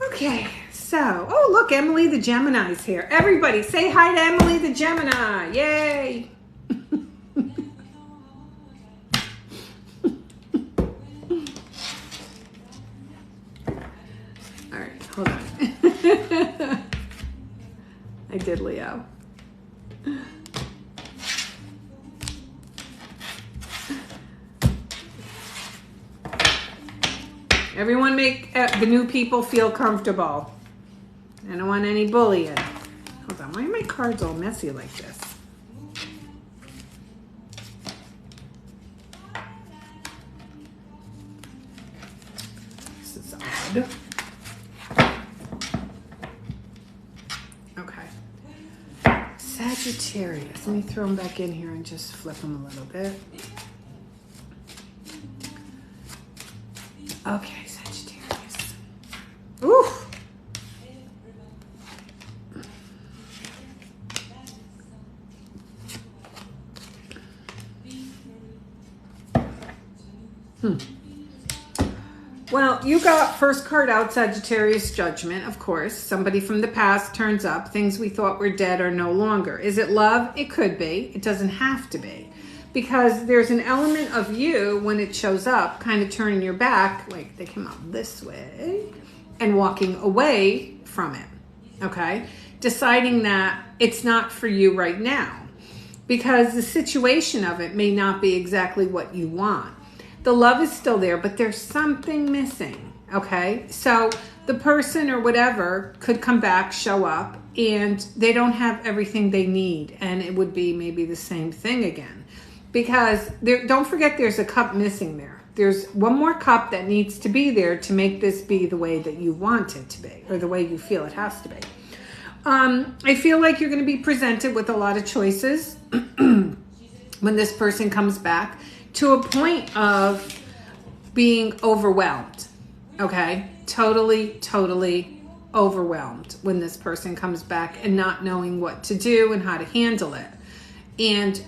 S1: Okay, so, oh look, Emily the Gemini's here. Everybody say hi to Emily the Gemini. Yay! All right, hold on. I did Leo. Everyone make the new people feel comfortable. I don't want any bullying. Hold on, why are my cards all messy like this? This is odd. Okay. Sagittarius. Let me throw them back in here and just flip them a little bit. Okay, Sagittarius. Ooh. Well, you got first card out, Sagittarius, Judgment, of course. Somebody from the past turns up. Things we thought were dead are no longer. Is it love? It could be. It doesn't have to be. Because there's an element of you when it shows up, kind of turning your back, like they came out this way, and walking away from it, okay? Deciding that it's not for you right now. Because the situation of it may not be exactly what you want. The love is still there, but there's something missing, okay? So the person or whatever could come back, show up, and they don't have everything they need, and it would be maybe the same thing again. Because don't forget there's a cup missing there. There's one more cup that needs to be there to make this be the way that you want it to be, or the way you feel it has to be. I feel like you're going to be presented with a lot of choices when this person comes back, to a point of being overwhelmed, okay? Totally overwhelmed when this person comes back and not knowing what to do and how to handle it. And,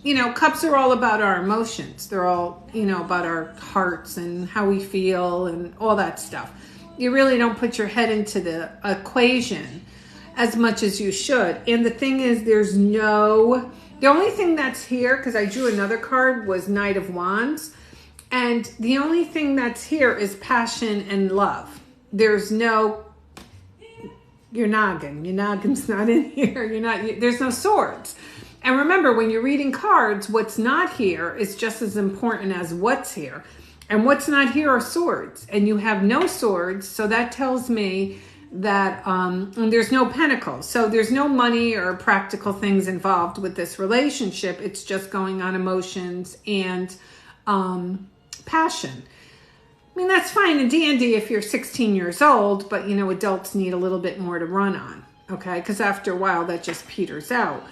S1: you know, cups are all about our emotions. They're all, you know, about our hearts and how we feel and all that stuff. You really don't put your head into the equation as much as you should. And the thing is, the only thing that's here, because I drew another card, was Knight of Wands. And the only thing that's here is passion and love. There's no, your noggin's not in here. There's no swords. And remember, when you're reading cards, what's not here is just as important as what's here. And what's not here are swords. And you have no swords, so that tells me that and there's no pentacles, so there's no money or practical things involved with this relationship. It's just going on emotions and passion. I mean, that's fine in D&D if you're 16 years old, but you know, adults need a little bit more to run on, okay? Because after a while that just peters out.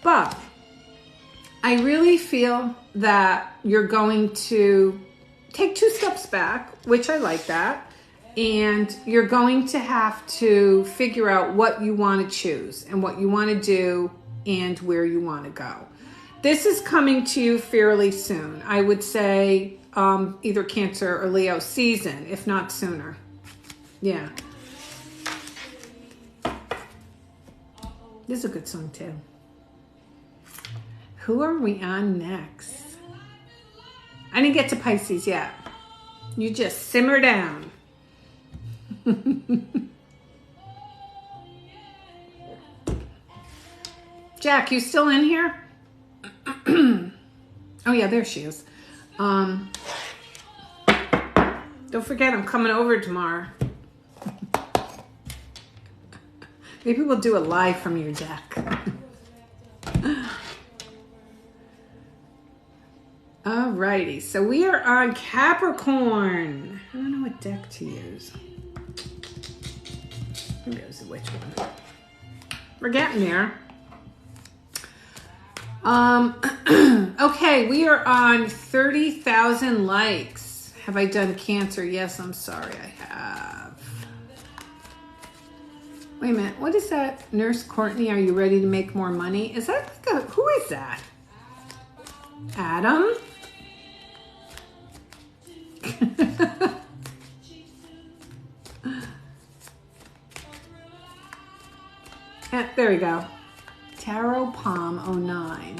S1: But I really feel that you're going to take 2 steps back, which I like that. And you're going to have to figure out what you want to choose and what you want to do and where you want to go. This is coming to you fairly soon. I would say either Cancer or Leo season, if not sooner. Yeah. This is a good song too. Who are we on next? I didn't get to Pisces yet. You just simmer down. Jack, you still in here? Oh yeah, there she is. Don't forget, I'm coming over tomorrow. Maybe we'll do a live from your deck. Alrighty, so we are on Capricorn. I don't know what deck to use. Who knows which one? We're getting there. Okay, we are on 30,000 likes. Have I done Cancer? Yes, I'm sorry, I have. Wait a minute, what is that? Nurse Courtney, are you ready to make more money? Is that like a, who is that? Adam? There we go. Tarot Palm 09.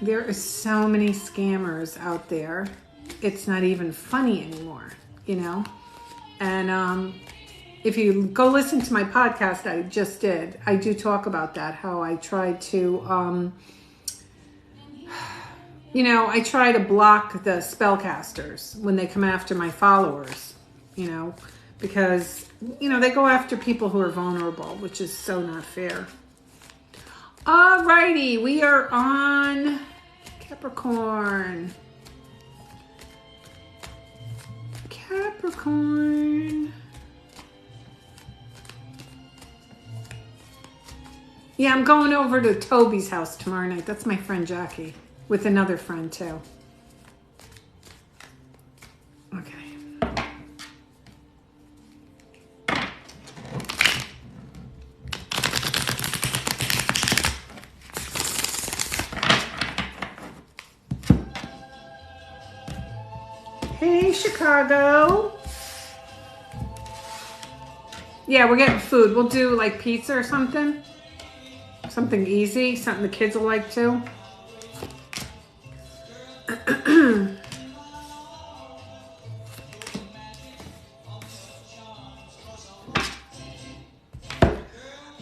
S1: There are so many scammers out there. It's not even funny anymore, you know? And if you go listen to my podcast I just did, I do talk about that, how I try to, you know, I try to block the spellcasters when they come after my followers, you know, because, you know, they go after people who are vulnerable, which is so not fair. Alrighty, we are on Capricorn. Capricorn. Yeah, I'm going over to Toby's house tomorrow night. That's my friend Jackie, with another friend too. Okay. Hey, Chicago. Yeah, we're getting food. We'll do like pizza or something. Something easy, something the kids will like too.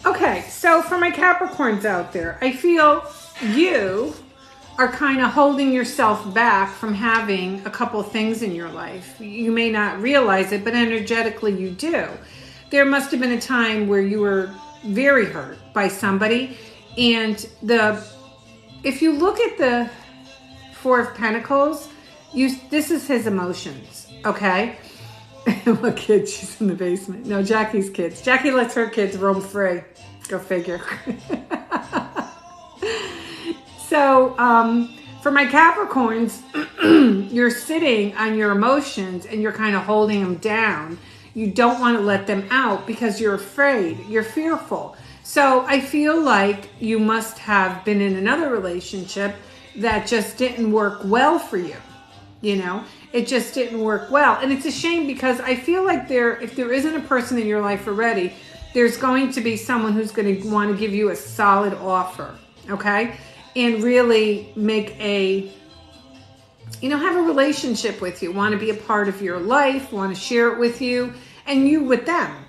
S1: Okay, so for my Capricorns out there, I feel you are kind of holding yourself back from having a couple things in your life. You may not realize it, but energetically you do. There must have been a time where you were very hurt by somebody, and if you look at the Four of Pentacles, this is his emotions, okay? What kid? She's in the basement. No, Jackie's kids. Jackie lets her kids roam free. Go figure. So, for my Capricorns, you're sitting on your emotions and you're kind of holding them down. You don't want to let them out because you're afraid. You're fearful. So I feel like you must have been in another relationship that just didn't work well for you. You know, it just didn't work well. And it's a shame because I feel like if there isn't a person in your life already, there's going to be someone who's going to want to give you a solid offer. Okay. And really make have a relationship with you, want to be a part of your life, want to share it with you, and you with them.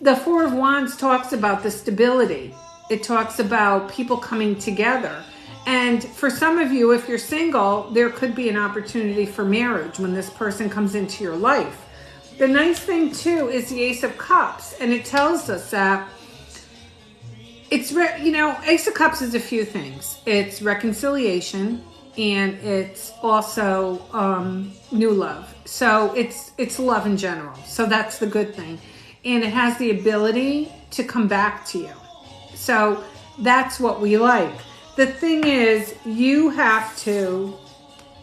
S1: The Four of Wands talks about the stability. It talks about people coming together. And for some of you, if you're single, there could be an opportunity for marriage when this person comes into your life. The nice thing too is the Ace of Cups, and it tells us that it's, Ace of Cups is a few things. It's reconciliation, and it's also new love. So it's love in general. So that's the good thing. And it has the ability to come back to you. So that's what we like. The thing is, you have to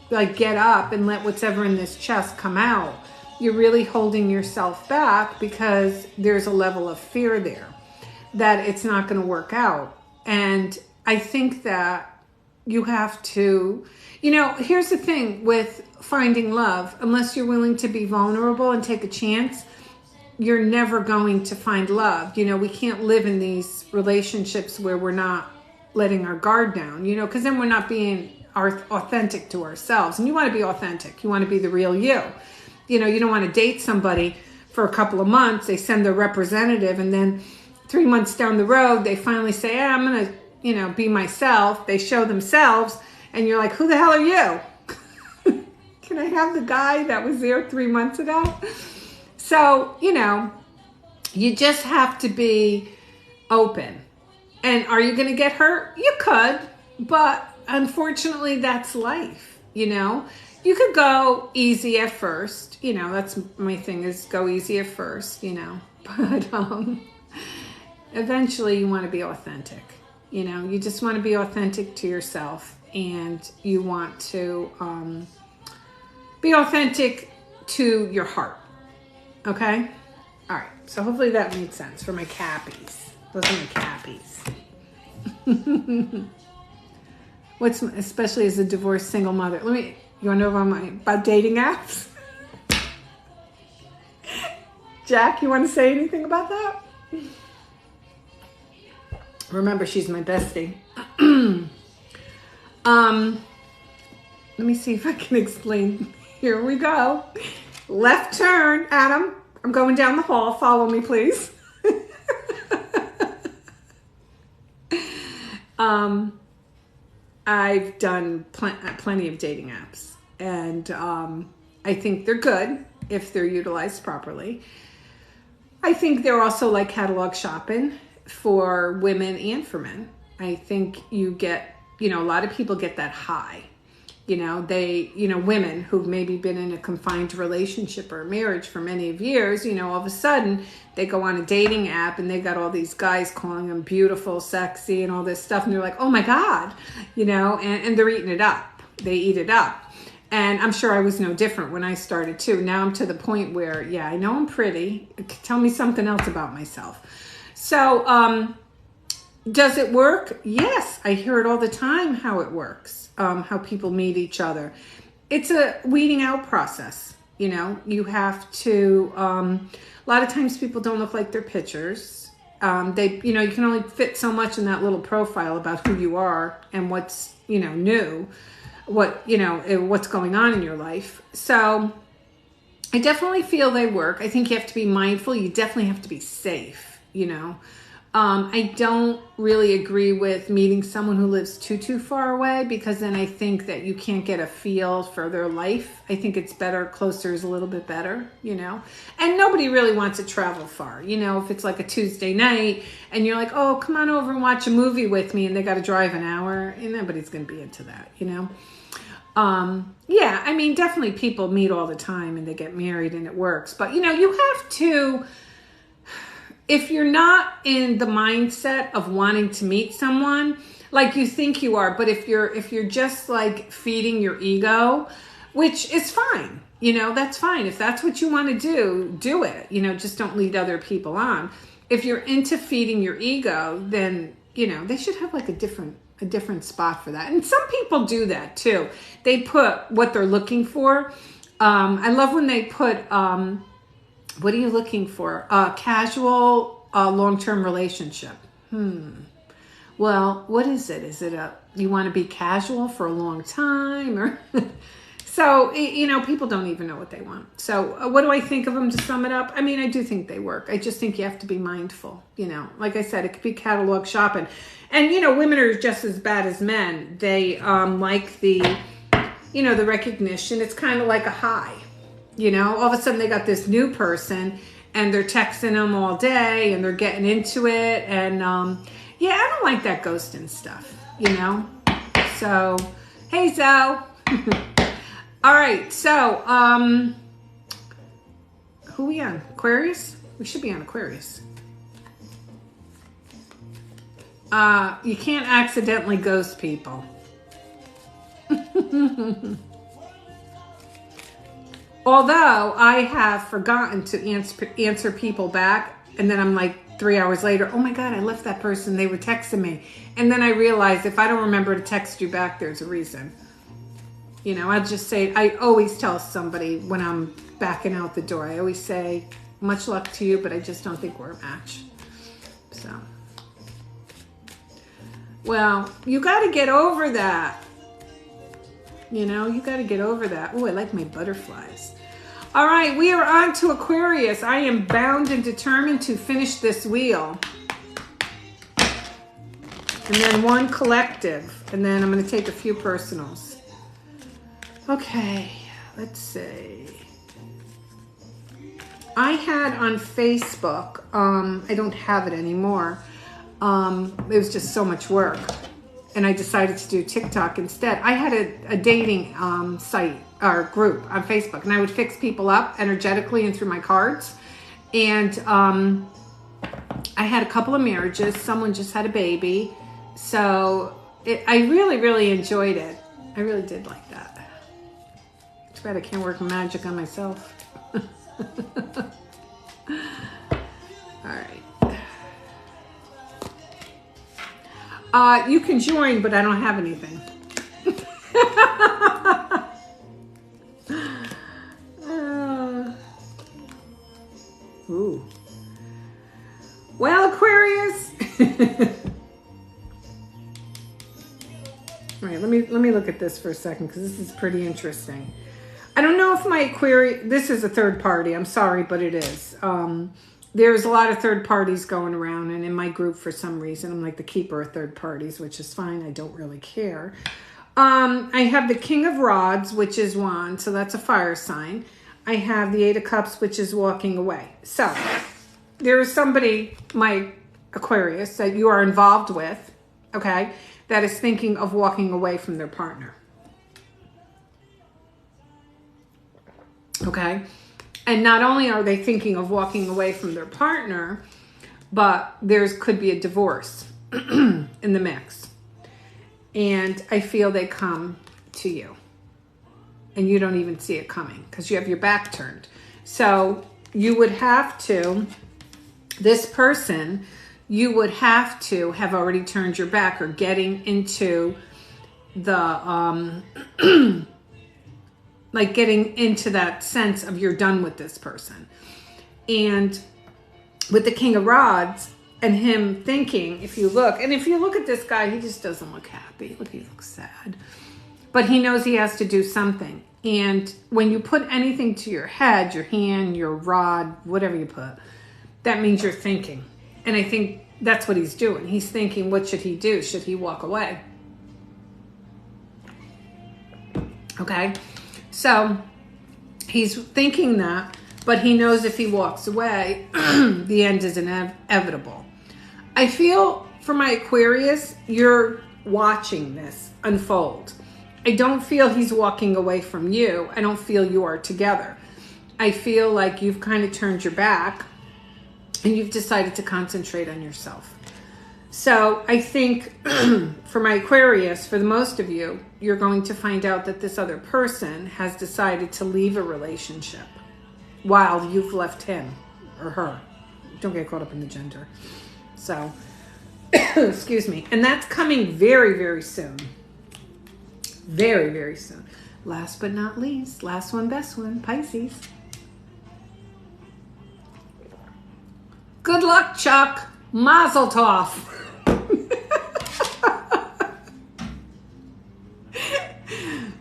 S1: get up and let whatever in this chest come out. You're really holding yourself back because there's a level of fear there that it's not going to work out. And I think that you have to, here's the thing with finding love, unless you're willing to be vulnerable and take a chance, you're never going to find love. You know, we can't live in these relationships where we're not letting our guard down, you know, because then we're not being authentic to ourselves. And you want to be authentic. You want to be the real you. You know, you don't want to date somebody for a couple of months. They send their representative, and then 3 months down the road, they finally say, I'm going to, you know, be myself. They show themselves, and you're like, who the hell are you? Can I have the guy that was there 3 months ago? So, you know, you just have to be open. And are you going to get hurt? You could, but unfortunately, that's life, you know? You could go easy at first, you know, that's my thing, is go easy at first, you know, but eventually you want to be authentic, you know, you just want to be authentic to yourself, and you want to be authentic to your heart, okay? All right, so hopefully that made sense for my cappies. Those are my cappies. What's, especially as a divorced single mother, you want to know about dating apps? Jack, you want to say anything about that? Remember, she's my bestie. Let me see if I can explain. Here we go. Left turn, Adam. I'm going down the hall. Follow me, please. I've done plenty of dating apps, and I think they're good if they're utilized properly. I think they're also like catalog shopping for women and for men. I think you get, you know, a lot of people get that high. You know, women who've maybe been in a confined relationship or marriage for many of years, you know, all of a sudden they go on a dating app and they got all these guys calling them beautiful, sexy, and all this stuff. And they're like, oh my God, you know, and they're eating it up. They eat it up. And I'm sure I was no different when I started too. Now I'm to the point where, yeah, I know I'm pretty. Tell me something else about myself. So, does it work? Yes. I hear it all the time how it works. How people meet each other. It's a weeding out process. You know, you have to, a lot of times people don't look like their pictures. You know, you can only fit so much in that little profile about who you are and what's, you know, new, what's going on in your life. So I definitely feel they work. I think you have to be mindful. You definitely have to be safe, you know. I don't really agree with meeting someone who lives too far away, because then I think that you can't get a feel for their life. I think it's better, closer is a little bit better, you know. And nobody really wants to travel far. You know, if it's like a Tuesday night and you're like, oh, come on over and watch a movie with me, and they got to drive an hour, and nobody's going to be into that, you know. Yeah, I mean, definitely people meet all the time and they get married and it works. But, you know, you have to... If you're not in the mindset of wanting to meet someone like you think you are, but if you're just like feeding your ego, which is fine, you know, that's fine. If that's what you want to do it, you know, just don't lead other people on. If you're into feeding your ego, then, you know, they should have like a different spot for that. And some people do that too. They put what they're looking for. I love when they put, what are you looking for? Casual, long-term relationship. Well, what is it? Is it you want to be casual for a long time? Or so, you know, people don't even know what they want. So what do I think of them, to sum it up? I mean, I do think they work. I just think you have to be mindful. You know, like I said, it could be catalog shopping. And, you know, women are just as bad as men. They like the, you know, the recognition. It's kind of like a high. You know, all of a sudden they got this new person and they're texting them all day and they're getting into it. And yeah, I don't like that ghosting stuff, you know. So, hey, Zoe. All right, so who are we on? Aquarius? We should be on Aquarius. You can't accidentally ghost people. Although I have forgotten to answer people back, and then I'm like 3 hours later, oh my God, I left that person. They were texting me. And then I realized if I don't remember to text you back, there's a reason. You know, I just say, I always tell somebody when I'm backing out the door, I always say, much luck to you, but I just don't think we're a match. So, well, you got to get over that. You know, you got to get over that. Oh, I like my butterflies. All right, we are on to Aquarius. I am bound and determined to finish this wheel. And then one collective. And then I'm going to take a few personals. Okay, let's see. I had on Facebook, I don't have it anymore. It was just so much work. And I decided to do TikTok instead. I had a dating site or group on Facebook, and I would fix people up energetically and through my cards. And I had a couple of marriages. Someone just had a baby. So I really, really enjoyed it. I really did like that. Too bad I can't work magic on myself. All right. You can join, but I don't have anything. Ooh. Well, Aquarius. All right, let me look at this for a second because this is pretty interesting. I don't know if my Aquarius, this is a third party. I'm sorry, but it is. There's a lot of third parties going around, and in my group, for some reason, I'm like the keeper of third parties, which is fine. I don't really care. I have the King of Rods, which is Wand, so that's a fire sign. I have the Eight of Cups, which is walking away. So there is somebody, my Aquarius, that you are involved with, okay, that is thinking of walking away from their partner. Okay? And not only are they thinking of walking away from their partner, but there could be a divorce in the mix. And I feel they come to you. And you don't even see it coming because you have your back turned. So you would have to, this person, you would have to have already turned your back or getting into the, like getting into that sense of you're done with this person. And with the King of Rods and him thinking, if you look at this guy, he just doesn't look happy. Look, he looks sad. But he knows he has to do something. And when you put anything to your head, your hand, your rod, whatever you put, that means you're thinking. And I think that's what he's doing. He's thinking, what should he do? Should he walk away? Okay? So he's thinking that, but he knows if he walks away, the end is inevitable. I feel for my Aquarius, you're watching this unfold. I don't feel he's walking away from you. I don't feel you are together. I feel like you've kind of turned your back and you've decided to concentrate on yourself. So I think for my Aquarius, for the most of you, you're going to find out that this other person has decided to leave a relationship while you've left him or her. Don't get caught up in the gender. So, excuse me. And that's coming very, very soon. Very, very soon. Last but not least, last one, best one, Pisces. Good luck, Chuck. Mazel tov.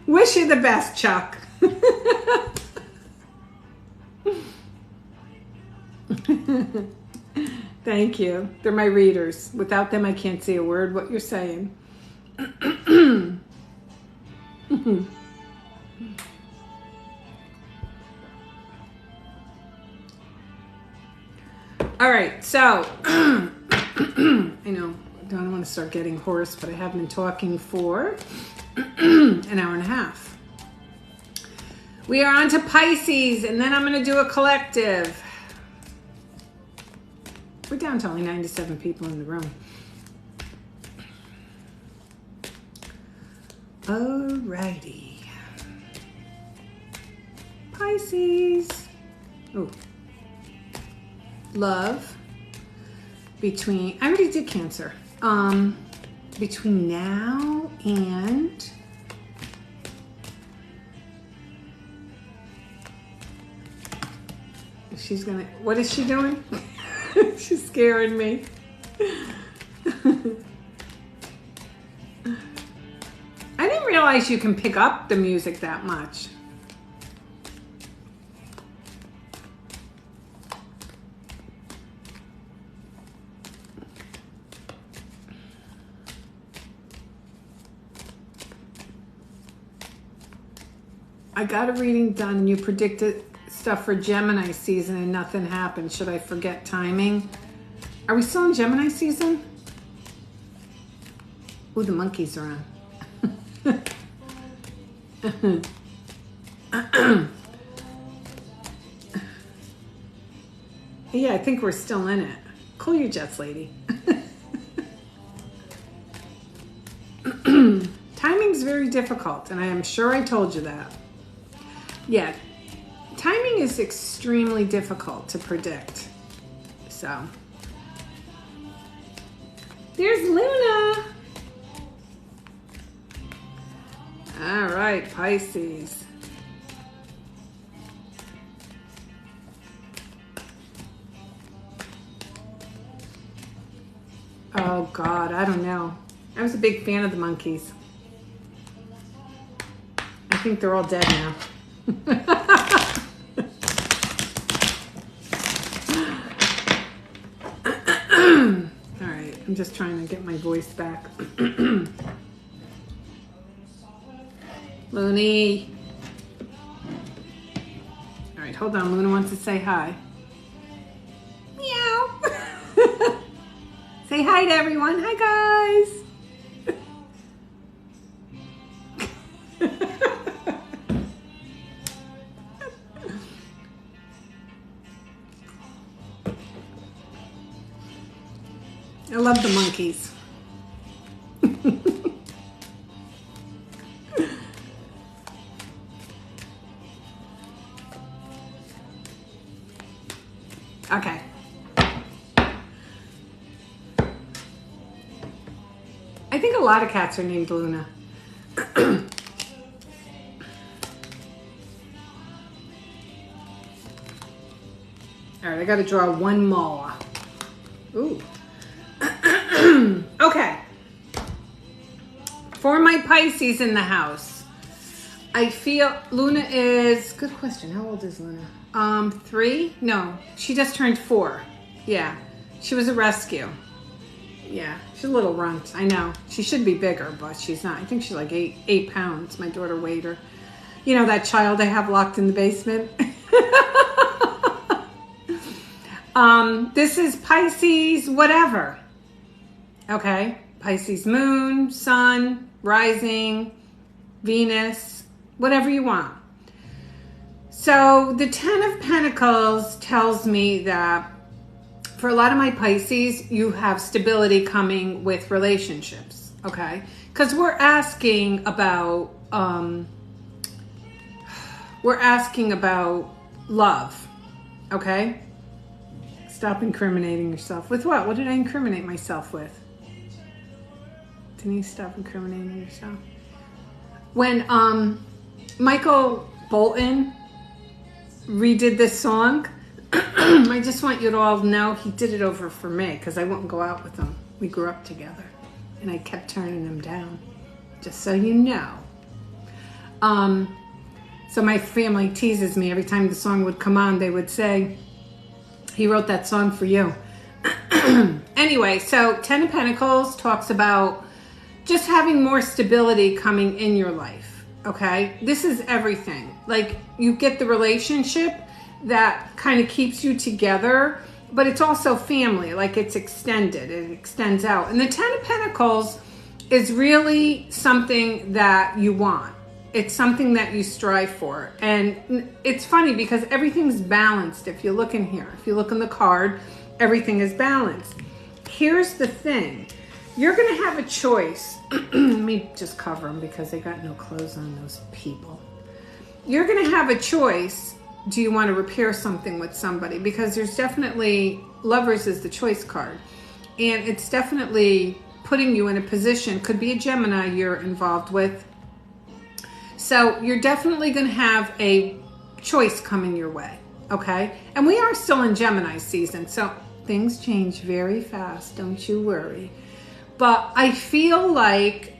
S1: Wish you the best, Chuck. Thank you. They're my readers. Without them, I can't see a word what you're saying. All right, so I know I don't want to start getting hoarse, but I have been talking for an hour and a half. We are on to Pisces, and then I'm going to do a collective. We're down to only 97 people in the room. Alrighty. Pisces. Oh. Love. Between, I already did Cancer. Between now and What is she doing? She's scaring me. I didn't realize you can pick up the music that much. I got a reading done and you predicted stuff for Gemini season and nothing happened. Should I forget timing? Are we still in Gemini season? Ooh, the monkeys are on. Yeah, I think we're still in it. Cool your jets, lady. Timing's very difficult, and I am sure I told you that. Yeah, timing is extremely difficult to predict. So, there's Luna. All right, Pisces. Oh God, I don't know. I was a big fan of the monkeys. I think they're all dead now. All right, I'm just trying to get my voice back. Looney. All right, hold on. Luna wants to say hi. Meow. Say hi to everyone. Hi, guys. I love the monkeys. Okay. I think a lot of cats are named Luna. All right, I got to draw one more. Ooh. Okay. For my Pisces in the house, I feel Luna is, good question. How old is Luna? 3? No, she just turned 4. Yeah, she was a rescue. Yeah, she's a little runt. I know. She should be bigger, but she's not. I think she's like 8 pounds. My daughter weighed her. You know that child I have locked in the basement? This is Pisces, whatever. Okay, Pisces moon, sun, rising, Venus, whatever you want. So the 10 of Pentacles tells me that for a lot of my Pisces, you have stability coming with relationships, okay? Because we're asking about love, okay? Stop incriminating yourself. With what? What did I incriminate myself with? Denise, stop incriminating yourself. When Michael Bolton redid this song, I just want you to all know he did it over for me because I wouldn't go out with him. We grew up together and I kept turning him down, just so you know. So my family teases me every time the song would come on. They would say, he wrote that song for you. Anyway, so 10 of Pentacles talks about just having more stability coming in your life, okay? This is everything. Like, you get the relationship that kind of keeps you together, but it's also family, like it's extended, it extends out. And the 10 of Pentacles is really something that you want. It's something that you strive for. And it's funny because everything's balanced. If you look in here, if you look in the card, everything is balanced. Here's the thing. You're going to have a choice. Let me just cover them because they got no clothes on, those people. You're going to have a choice. Do you want to repair something with somebody? Because there's definitely, Lovers is the choice card. And it's definitely putting you in a position, could be a Gemini you're involved with. So you're definitely going to have a choice coming your way. okay? And we are still in Gemini season, so things change very fast, don't you worry. But I feel like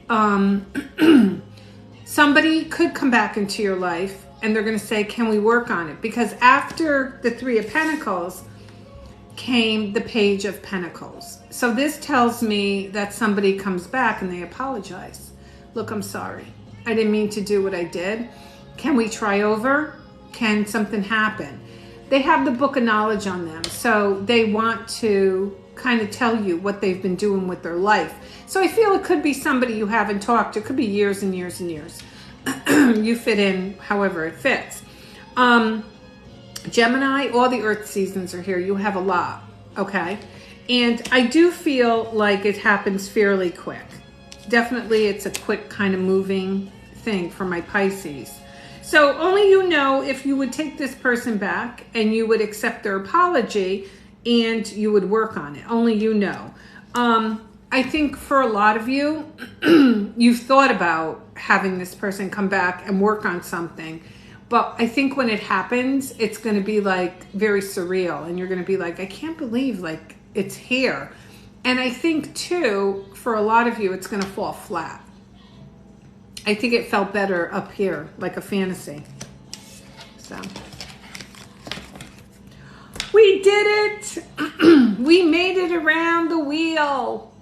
S1: somebody could come back into your life and they're going to say, can we work on it? Because after the Three of Pentacles came the Page of Pentacles. So this tells me that somebody comes back and they apologize. Look, I'm sorry. I didn't mean to do what I did. Can we try over? Can something happen? They have the book of knowledge on them. So they want to kind of tell you what they've been doing with their life. So I feel it could be somebody you haven't talked to. It could be years and years and years. You fit in however it fits. Gemini, all the earth seasons are here. You have a lot, okay? And I do feel like it happens fairly quick. Definitely it's a quick kind of moving thing for my Pisces. So only you know if you would take this person back and you would accept their apology and you would work on it. Only you know. I think for a lot of you, you've thought about having this person come back and work on something. But I think when it happens, it's going to be like very surreal. And you're going to be like, I can't believe like it's here. And I think too, for a lot of you, it's going to fall flat. I think it felt better up here, like a fantasy. So we did it. We made it around the wheel.